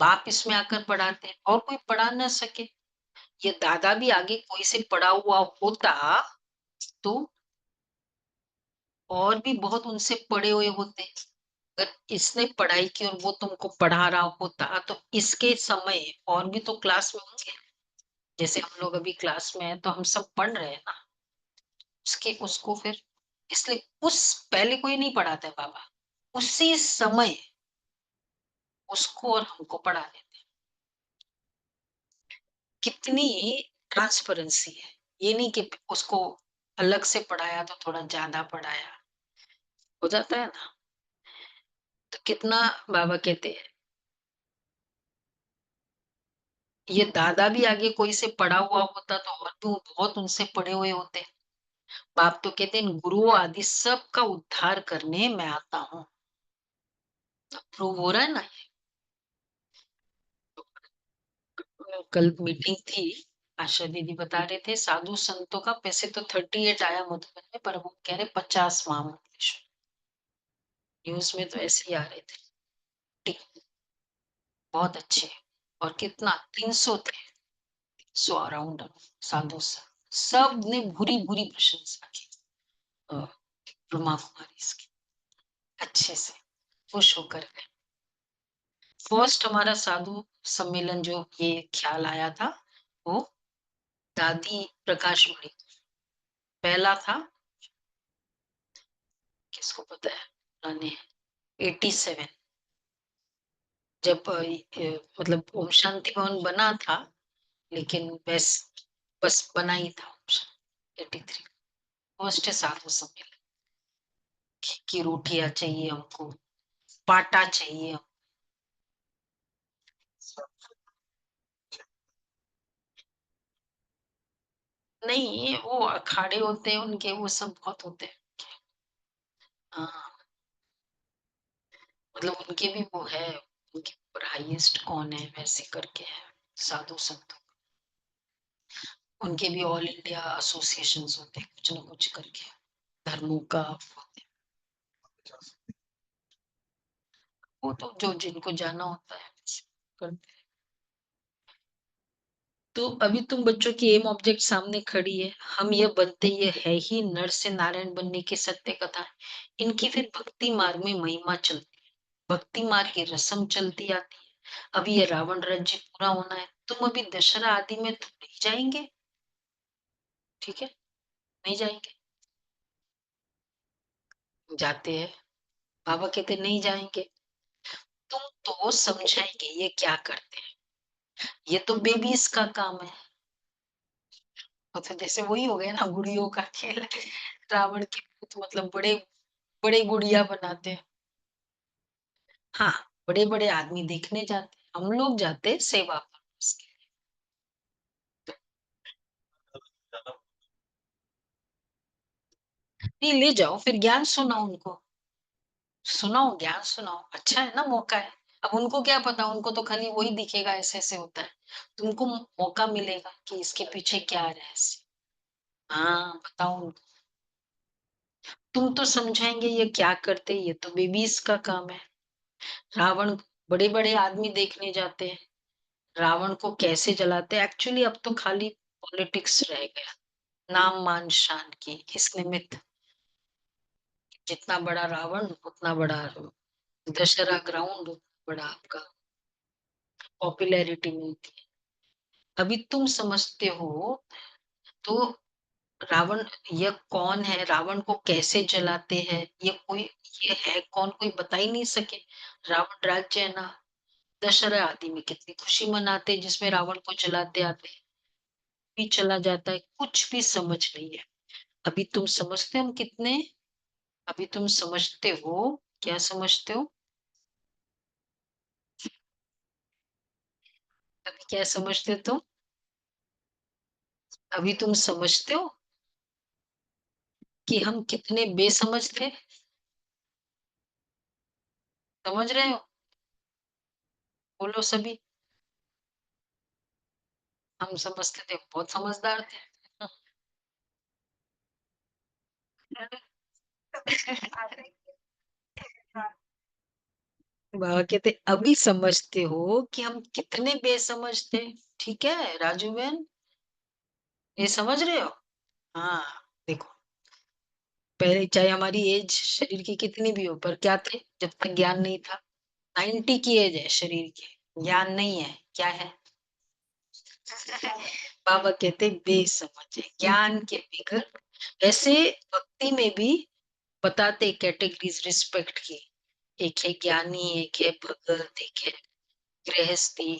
बाप इसमें आकर पढ़ाते हैं और कोई पढ़ा ना सके। ये दादा भी आगे कोई से पढ़ा हुआ होता तो और भी बहुत उनसे पढ़े हुए होते। अगर इसने पढ़ाई की और वो तुमको पढ़ा रहा होता तो इसके समय और भी तो क्लास में होंगे। जैसे हम लोग अभी क्लास में हैं तो हम सब पढ़ रहे हैं ना, उसके उसको फिर इसलिए उस पहले कोई नहीं पढ़ाता है बाबा, उसी समय उसको और हमको पढ़ा देते हैं। कितनी ट्रांसपेरेंसी है। ये नहीं कि उसको अलग से पढ़ाया तो थोड़ा ज्यादा पढ़ाया, हो जाता है ना। तो कितना बाबा कहते हैं, ये दादा भी आगे कोई से पढ़ा हुआ होता तो और भी वो बहुत उनसे पढ़े हुए होते। बाप तो कहते हैं गुरुओं आदि सबका उद्धार करने मैं आता हूँ। प्रूव हो रहा है ना। कल मीटिंग थी, आशा दीदी बता रहे थे साधु संतों का पैसे तो 38 आया मधुबन में, पर वो कह रहे 50 महामंडलेश्वर। न्यूज में तो ऐसे ही आ रहे थे। ठीक, बहुत अच्छे। और कितना 300 थे, 100 अराउंड साधु सब ने बुरी बुरी प्रशंसा की। अ, ब्रह्मा कुमारी इसकी अच्छे से खुश होकर गए। फर्स्ट हमारा साधु सम्मेलन जो ये ख्याल आया था, वो दादी प्रकाश मणि पहला था। किसको पता है पुराने 87, जब मतलब ओम शांति भवन बना था, लेकिन बस बस बना ही था ओम शांति 83। फर्स्ट है साधु सम्मेलन की रोटियां चाहिए हमको, पाटा चाहिए हमको। नहीं वो अखाड़े होते हैं उनके, वो सब बहुत होते हैं। हाँ, मतलब उनके भी वो है, उनके ऊपर हाईएस्ट कौन है वैसे करके है साधु संतों। उनके भी ऑल इंडिया एसोसिएशंस होते हैं कुछ ना कुछ करके, धर्मों का होते हैं। वो तो जो जिनको जाना होता है करते हैं। तो अभी तुम बच्चों की एम ऑब्जेक्ट सामने खड़ी है, हम ये बनते ये है ही नर से नारायण बनने की सत्य कथा है। इनकी फिर भक्ति मार्ग में महिमा चलती है, भक्ति मार्ग की रस्म चलती आती है। अभी ये रावण राज्य पूरा होना है, तुम अभी दशहरा आदि में थोड़ी जाएंगे, ठीक है, नहीं जाएंगे। जाते हैं, बाबा कहते नहीं जाएंगे। तुम तो समझाएंगे ये क्या करते हैं, ये तो बेबीज का काम है। वो तो जैसे वही हो गया ना, गुड़ियों का खेल है। रावण के भूत मतलब बड़े बड़े गुड़िया बनाते हैं। हाँ, बड़े बड़े आदमी देखने जाते हैं, हम लोग जाते हैं सेवा पर्पस के लिए। नहीं, ले जाओ फिर ज्ञान सुनाओ उनको, सुनाओ ज्ञान सुनाओ, अच्छा है ना, मौका है। अब उनको क्या पता, उनको तो खाली वही दिखेगा ऐसे ऐसे होता है। तुमको मौका मिलेगा कि इसके पीछे क्या रहस्य। हाँ, बताओ उनको। तुम तो समझाएंगे ये क्या करते, ये तो बेबीज का काम है। रावण, बड़े बड़े आदमी देखने जाते हैं रावण को कैसे जलाते। एक्चुअली अब तो खाली पॉलिटिक्स रह गया, नाम मान शान की इस निमित्त। जितना बड़ा रावण उतना बड़ा दशहरा ग्राउंड, बड़ा आपका पॉपुलैरिटी मिलती है। अभी तुम समझते हो तो रावण, ये कौन है, रावण को कैसे जलाते हैं, ये है कौन, कोई बता ही नहीं सके। रावण राज्य है ना, दशहरा आदि में कितनी खुशी मनाते हैं, जिसमें रावण को जलाते आते हैं, भी चला जाता है, कुछ भी समझ नहीं है। अभी तुम समझते हो हम कितने, अभी तुम समझते हो, क्या समझते हो, अभी क्या समझते हो तुम, अभी तुम समझते हो कि हम कितने बेसमझ थे, समझ रहे हो, बोलो सभी। हम समझते थे बहुत समझदार थे। बाबा कहते अभी समझते हो कि हम कितने बेसमझ थे। ठीक है राजू बहन, ये समझ रहे हो। हाँ, देखो, पहले चाहे हमारी एज शरीर की कितनी भी हो, पर क्या थे जब तक ज्ञान नहीं था। 90 की एज है शरीर की, ज्ञान नहीं है, क्या है। बाबा कहते बेसमझ है, ज्ञान के बिगड़। ऐसे भक्ति में भी बताते कैटेगरीज रिस्पेक्ट की, एक है ज्ञानी, एक है भगत, एक है गृहस्थी।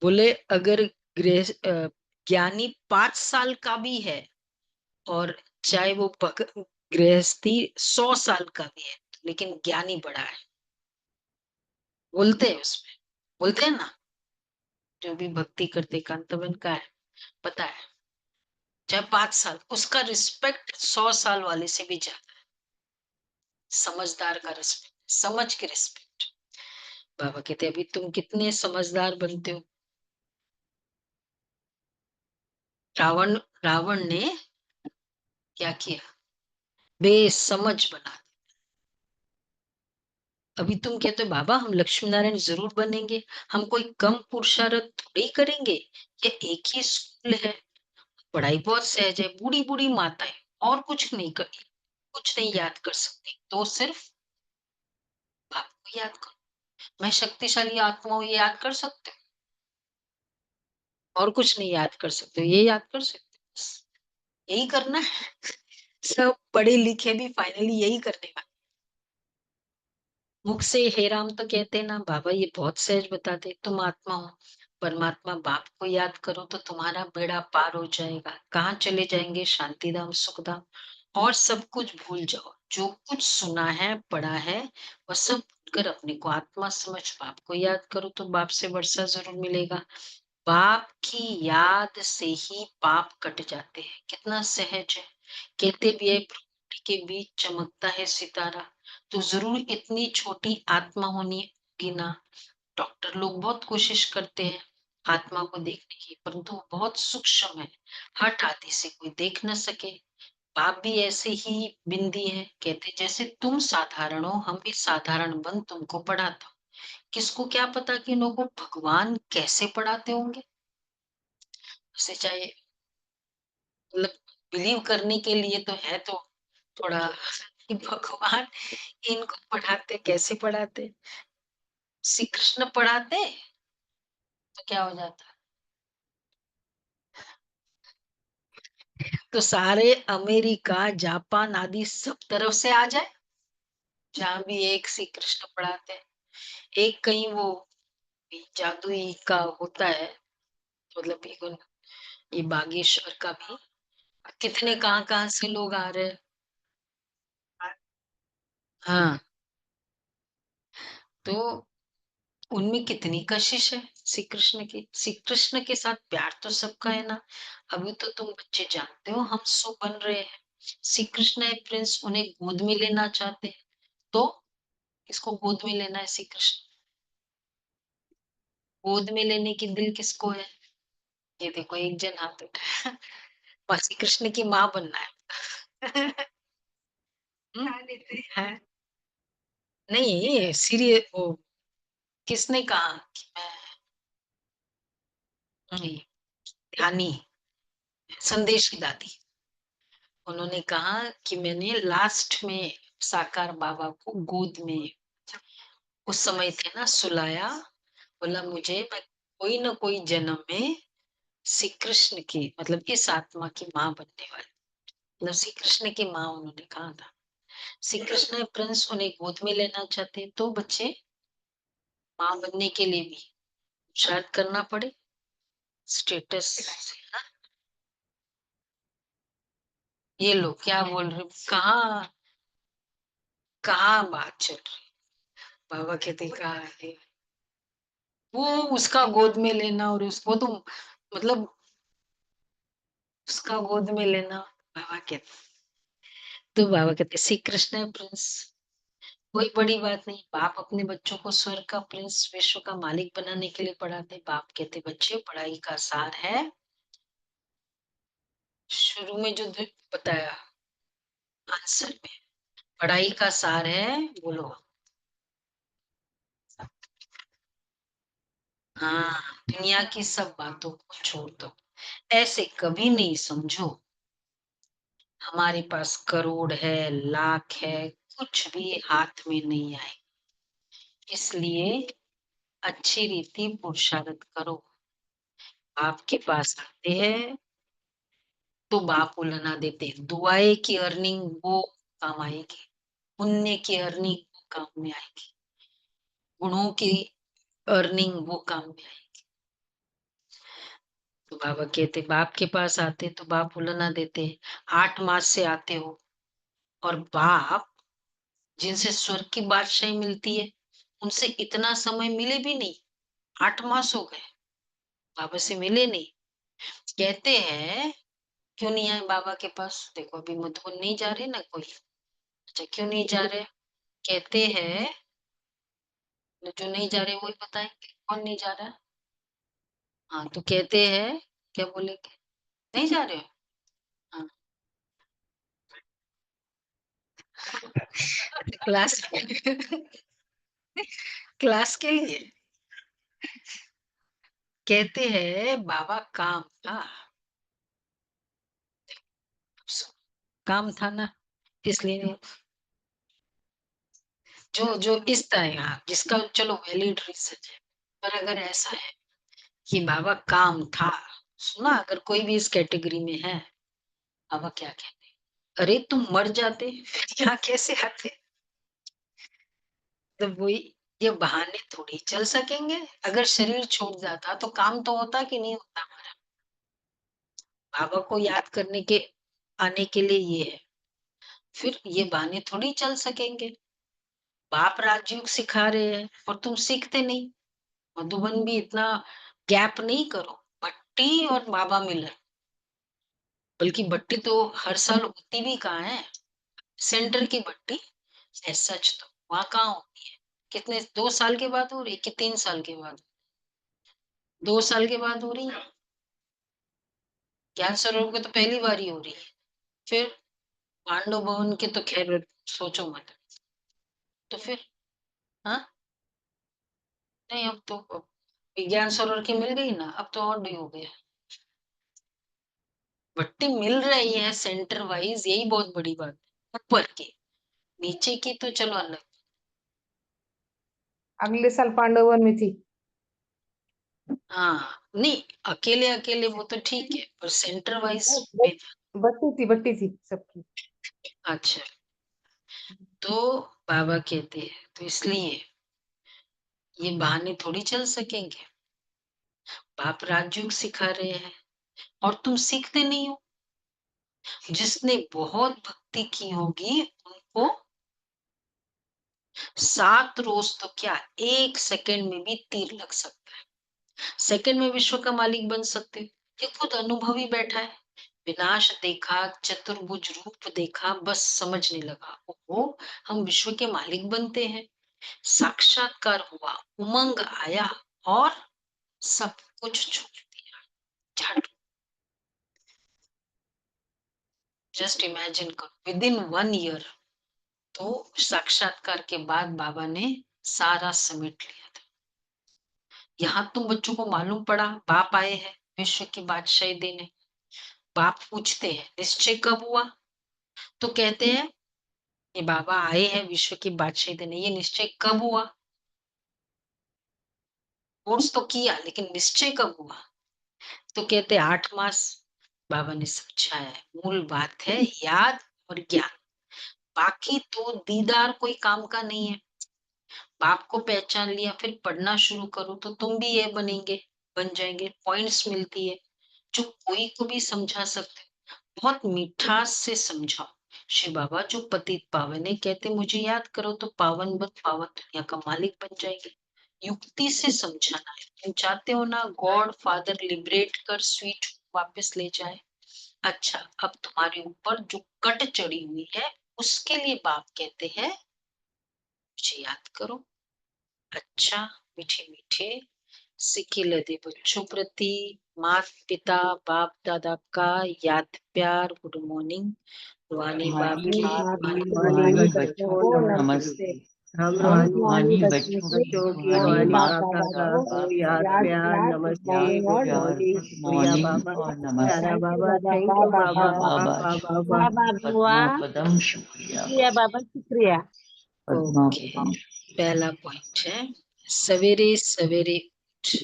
बोले अगर ज्ञानी 5 साल का भी है, और चाहे वो गृहस्थी 100 साल का भी है, लेकिन ज्ञानी बड़ा है, बोलते हैं उसमें, बोलते हैं ना, जो भी भक्ति करते कांतवन का है, पता है, चाहे 5 साल, उसका रिस्पेक्ट 100 साल वाले से भी ज्यादा है। समझदार का रिस्पेक्ट, समझ के रिस्पेक्ट। बाबा कहते अभी तुम कितने समझदार बनते हो। रावण रावण ने क्या किया, बेसमझ बना। अभी तुम कहते हो बाबा हम लक्ष्मी नारायण जरूर बनेंगे, हम कोई कम पुरुषार्थ थोड़ी करेंगे, ये एक ही स्कूल है, पढ़ाई बहुत सहज है, बूढ़ी बूढ़ी माताएं और कुछ नहीं कर, कुछ नहीं याद कर सकती, तो सिर्फ बाप को याद करो। मैं शक्तिशाली आत्मा हूं, ये याद कर सकते हो, और कुछ नहीं याद कर सकते हो, ये याद कर सकते हो, बस यही करना है। सब पढ़े लिखे भी फाइनली यही करने वाले। मुख से हे राम तो कहते ना बाबा, ये बहुत सहज बताते, तुम आत्मा हो, परमात्मा बाप को याद करो तो तुम्हारा बेड़ा पार हो जाएगा। कहाँ चले जाएंगे, शांतिधाम सुखधाम। और सब कुछ भूल जाओ, जो कुछ सुना है पढ़ा है, वह सब भूलकर अपने को आत्मा समझ बाप को याद करो, तो बाप से वर्षा जरूर मिलेगा। बाप की याद से ही पाप कट जाते हैं, कितना सहज है। कहते भी है प्रकृति के बीच चमकता है सितारा, तो जरूर इतनी छोटी आत्मा होनी होगी ना। डॉक्टर लोग बहुत कोशिश करते हैं आत्मा को देखने की, परंतु वो बहुत सूक्ष्म है, हठ आदि से कोई देख न सके। बाप भी ऐसे ही बिंदी है, कहते जैसे तुम साधारण हो, हम भी साधारण बन तुमको पढ़ाता हूँ। किसको क्या पता कि लोगों को भगवान कैसे पढ़ाते होंगे। उसे चाहिए, मतलब बिलीव करने के लिए तो है, तो थोड़ा कि भगवान इनको पढ़ाते, कैसे पढ़ाते। श्री कृष्ण पढ़ाते तो क्या हो जाता, तो सारे अमेरिका जापान आदि सब तरफ से आ जाए, जहां भी एक श्री कृष्ण पढ़ाते हैं। एक कहीं वो जादुई का होता है, मतलब ये बागेश्वर का भी कितने कहाँ-कहाँ से लोग आ रहे हैं। हाँ, तो उनमें कितनी कशिश है श्री कृष्ण की। श्री कृष्ण के साथ प्यार तो सबका है ना। अभी तो तुम बच्चे जानते हो हम सो बन रहे हैं। श्री कृष्ण है प्रिंस, उन्हें गोद में लेना चाहते हैं। तो किसको गोद में लेना है श्री कृष्ण? गोद में लेने की दिल किसको है? ये देखो एक जन हाथ उठाया। और श्री कृष्ण की माँ बनना है। है नहीं सीरिय वो किसने कहा कि मैं नहीं, ध्यानी संदेश की दादी, उन्होंने कहा कि मैंने लास्ट में साकार बाबा को गोद में उस समय थे ना सुलाया, बोला मुझे मैं कोई ना कोई जन्म में श्री कृष्ण की मतलब इस आत्मा की माँ बनने वाली। मतलब श्री कृष्ण की माँ उन्होंने कहा था। श्री कृष्ण प्रिंस उन्हें गोद में लेना चाहते तो बच्चे माँ बनने के लिए भी शायद करना पड़े स्टेटस से ना। ये लोग क्या बोल रहे, कहाँ कहाँ बात चल रही। बाबा कहते कहा है वो उसका गोद में लेना और उसको तो मतलब उसका गोद में लेना। बाबा कहते तो बाबा कहते श्री कृष्ण है प्रिंस, कोई बड़ी बात नहीं। बाप अपने बच्चों को स्वर्ग का प्रिंस विश्व का मालिक बनाने के लिए पढ़ाते। बाप कहते बच्चे पढ़ाई का सार है, शुरू में जो बताया आंसर में, पढ़ाई का सार है बोलो। हाँ, दुनिया की सब बातों को छोड़ दो। ऐसे कभी नहीं समझो हमारे पास करोड़ है लाख है, कुछ भी हाथ में नहीं आए। इसलिए अच्छी रीति पुरुषार्थ करो। आपके पास आते हैं तो बाप उलना देते, दुआएं की अर्निंग वो काम आएगी, पुण्य की अर्निंग वो काम में आएगी, गुणों की अर्निंग वो काम में आएगी। तो बाबा कहते बाप के पास आते तो बाप उलना देते। 8 मास से आते हो और बाप जिनसे स्वर्ग की बादशाही मिलती है उनसे इतना समय मिले भी नहीं। 8 मास हो गए बाबा से मिले नहीं। कहते हैं क्यों नहीं आए बाबा के पास, देखो अभी मधुबन नहीं जा रहे ना कोई। अच्छा क्यों नहीं जा रहे? कहते हैं जो नहीं जा रहे वही बताएंगे कौन नहीं जा रहा है। हाँ तो कहते हैं क्या बोलेंगे, नहीं जा रहे हो? हाँ क्लास क्लास के लिए कहते हैं बाबा काम था, काम था ना इसलिए नहीं। जो इस तरह हाँ, जिसका चलो वैलिड रीजन है, पर अगर ऐसा है कि बाबा काम था, सुना अगर कोई भी इस कैटेगरी में है, बाबा क्या कहते, अरे तुम मर जाते फिर यहाँ कैसे आते? तो वही, ये बहाने थोड़ी चल सकेंगे। अगर शरीर छूट जाता तो काम तो होता कि नहीं होता हमारा। बाबा को याद करने के आने के लिए ये है, फिर ये बहाने थोड़ी चल सकेंगे। बाप राजयोग सिखा रहे हैं और तुम सीखते नहीं। मधुबन भी इतना गैप नहीं करो। भट्टी और बाबा मिलन, बल्कि भट्टी तो हर साल होती भी कहाँ है, सेंटर की भट्टी है सच तो वहां कहाँ होती है? कितने 2 साल के बाद हो रही है कि 3 साल के बाद? 2 साल के बाद हो रही है। ज्ञान सरोवर की तो पहली बार ही हो रही है। फिर पांडव भवन के तो खैर सोचो मत। तो फिर हाँ, नहीं अब तो विज्ञान सरोवर की मिल गई ना, अब तो और भी हो गया। भट्टी मिल रही है सेंटर वाइज, यही बहुत बड़ी बात है। ऊपर की नीचे की तो चलो अलग। अगले साल पांडवन में थी। हाँ नहीं, अकेले अकेले वो तो ठीक है पर सेंटर वाइज बट- बट्टी थी सबकी। अच्छा तो बाबा कहते हैं तो इसलिए ये बहाने थोड़ी चल सकेंगे। बाप राजयोग सिखा रहे हैं, और तुम सीखते नहीं हो। जिसने बहुत भक्ति की होगी उनको 7 रोज तो क्या 1 सेकंड में भी तीर लग सकता है। सेकंड में विश्व का मालिक बन सकते हो। ये खुद अनुभवी बैठा है। विनाश देखा, चतुर्भुज रूप देखा, बस समझने लगा, ओहो हम विश्व के मालिक बनते हैं। साक्षात्कार हुआ, उमंग आया और सब कुछ छोड़ दिया। झट। जस्ट इमेजिन करो विद इन 1 ईयर। तो साक्षात्कार के बाद बाबा ने सारा समेट लिया था। यहाँ तुम बच्चों को मालूम पड़ा बाप आए हैं विश्व की बादशाही देने। बाप पूछते हैं निश्चय कब हुआ, तो कहते हैं ये बाबा आए हैं विश्व की बादशाही देने, ये निश्चय कब हुआ। कोर्स तो किया लेकिन निश्चय कब हुआ, तो कहते 8 मास। बाबा ने समझाया है मूल बात है याद और ज्ञान, बाकी तो दीदार कोई काम का नहीं है। बाप को पहचान लिया फिर पढ़ना शुरू करो तो तुम भी ये बन जाएंगे। पॉइंट्स मिलती है जो कोई को भी समझा सकते, बहुत मिठास से समझाओ। शिव बाबा जो पतित पावन है कहते मुझे याद करो तो पावन दुनिया का मालिक बन जाएंगे। युक्ति से समझाना है। तुम चाहते हो ना गॉड फादर लिबरेट कर स्वीट वापस ले जाए। अच्छा अब तुम्हारे ऊपर जो कट चढ़ी हुई है उसके लिए बाप कहते हैं मुझे याद करो। अच्छा मीठे मीठे सिक्के लदे बच्चों प्रति माता पिता बाप दादा का याद प्यार गुड मॉर्निंग। रूहानी बाप रूहानी की बाप की रूहानी रूहानी बच्चों बच्चों को को नमस्ते। नमस्ते। हम हम रूहानी रूहानी बच्चों की बच्चों की रूहानी रूहानी बाप बाप दादा दादा को को याद याद प्यार प्यार गुड नमस्ते मॉर्निंग गुड और नमस्ते। Morning good Priya morning Baba और नमस्ते। प्यारा thank you Baba Baba thank you Baba Baba Baba Baba Baba शुक्रिया बाबुआ शुक्रिया पद्मा पदम शुक्रिया बाबा शुक्रिया। पद्मा ओके पदम। पहला पॉइंट है सवेरे सवेरे उठ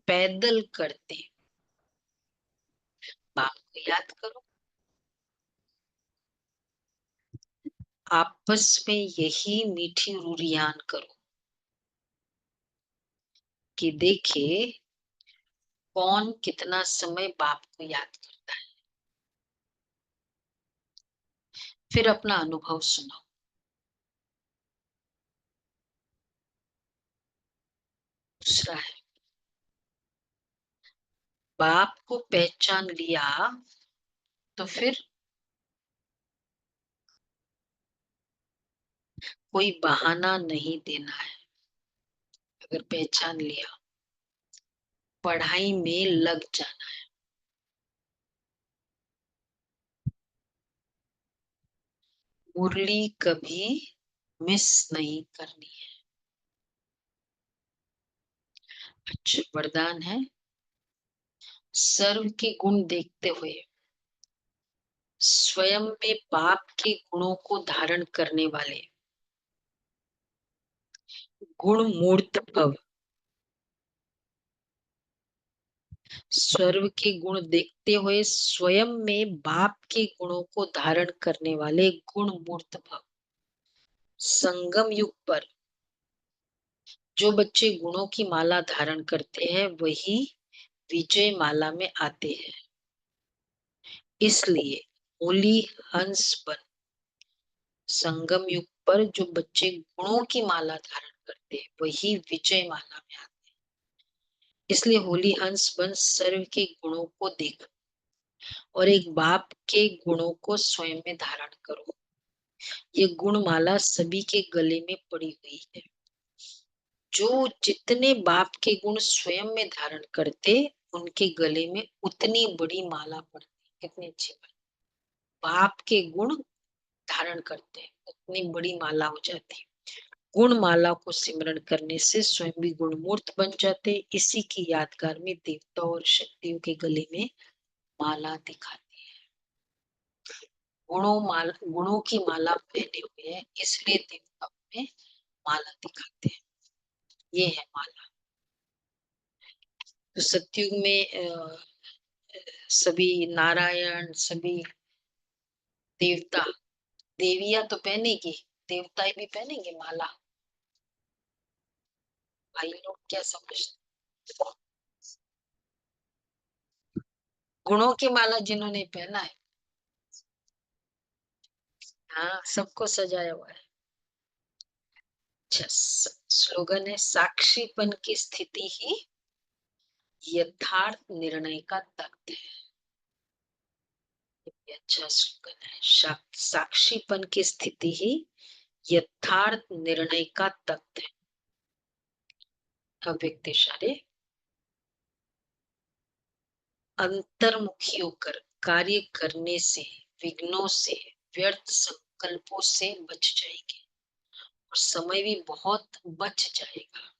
पैदल करते बाप को याद करो। आपस में यही मीठी रूरियान करो कि देखे कौन कितना समय बाप को याद करता है। फिर अपना अनुभव सुनाओ। दूसरा है बाप को पहचान लिया तो फिर कोई बहाना नहीं देना है। अगर पहचान लिया पढ़ाई में लग जाना है। मुरली कभी मिस नहीं करनी है। अच्छा वरदान है सर्व के गुण देखते हुए स्वयं में बाप के गुणों को धारण करने वाले गुण मूर्त भव। सर्व के गुण देखते हुए स्वयं में बाप के गुणों को धारण करने वाले गुण मूर्त भव। संगम युग पर जो बच्चे गुणों की माला धारण करते हैं वही विजय माला में आते हैं। इसलिए होली हंस बन। संगम युग पर जो बच्चे गुणों की माला धारण करते हैं वही विजय माला में आते हैं। इसलिए होली हंस बन सर्व के गुणों को देख और एक बाप के गुणों को स्वयं में धारण करो। ये गुण माला सभी के गले में पड़ी हुई है। जो जितने बाप के गुण स्वयं में धारण करते उनके गले में उतनी बड़ी माला पड़ती। कितनी अच्छी बात। बाप के गुण धारण करते हैं उतनी बड़ी माला हो जाती। गुण माला को सिमरण करने से स्वयं भी गुणमूर्त बन जाते। इसी की यादगार में देवता और शक्तियों के गले में माला दिखाती है। गुणों की माला पहने हुए हैं इसलिए देवताओं में माला दिखाते हैं। ये है माला। तो सतयुग में सभी नारायण सभी देवता देवियां तो पहनेगी, देवता भी पहनेंगे माला। भाई लोग क्या समझते। गुणों की माला जिन्होंने पहना है, हाँ, सबको सजाया हुआ है। अच्छा, स्लोगन है, साक्षीपन की स्थिति ही यथार्थ निर्णय का तख्त है। ये अच्छा स्लोगन है, साक्षीपन की स्थिति ही यथार्थ निर्णय का तख्त है। अव्यक्त इशारे, अंतर्मुखी होकर कार्य करने से, विघ्नों से, व्यर्थ संकल्पों से बच जाएंगे और समय भी बहुत बच जाएगा।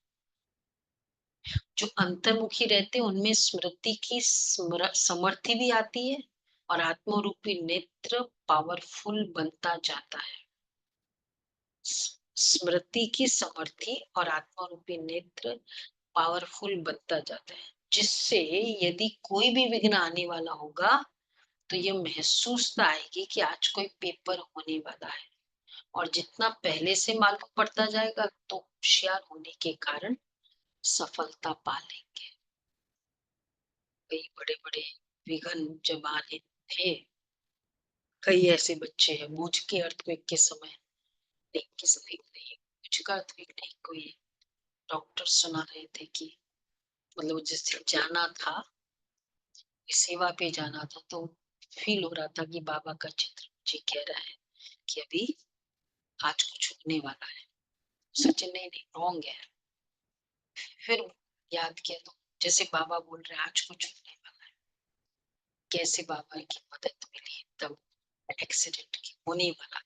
जो अंतर्मुखी रहते हैं उनमें स्मृति की समर्थि भी आती है और आत्मरूपी नेत्र पावरफुल बनता जाता है। स्मृति की समर्थि और आत्मरूपी नेत्र पावरफुल बनता जाता है, जिससे यदि कोई भी विघ्न आने वाला होगा तो ये महसूसता आएगी कि आज कोई पेपर होने वाला है, और जितना पहले से मालूम पड़ता जाएगा तो होशियार होने के कारण सफलता पा लेंगे। कई बड़े बड़े विघ्न जब आने थे, कई ऐसे बच्चे हैं बूझ के अर्थक्वेक के समय, नहीं किसने नहीं बूझ का अर्थक्वेक नहीं, कोई डॉक्टर सुना रहे थे कि मतलब जिस दिन जाना था, सेवा पे जाना था, तो फील हो रहा था कि बाबा का चित्र मुझे कह रहा है कि अभी आज कुछ होने वाला है। सच नहीं, नहीं रॉन्ग है। फिर याद किया तो जैसे बाबा बोल रहे हैं आज कुछ होने वाला है, कैसे बाबा की मदद मिली, तब एक्सीडेंट की होने वाला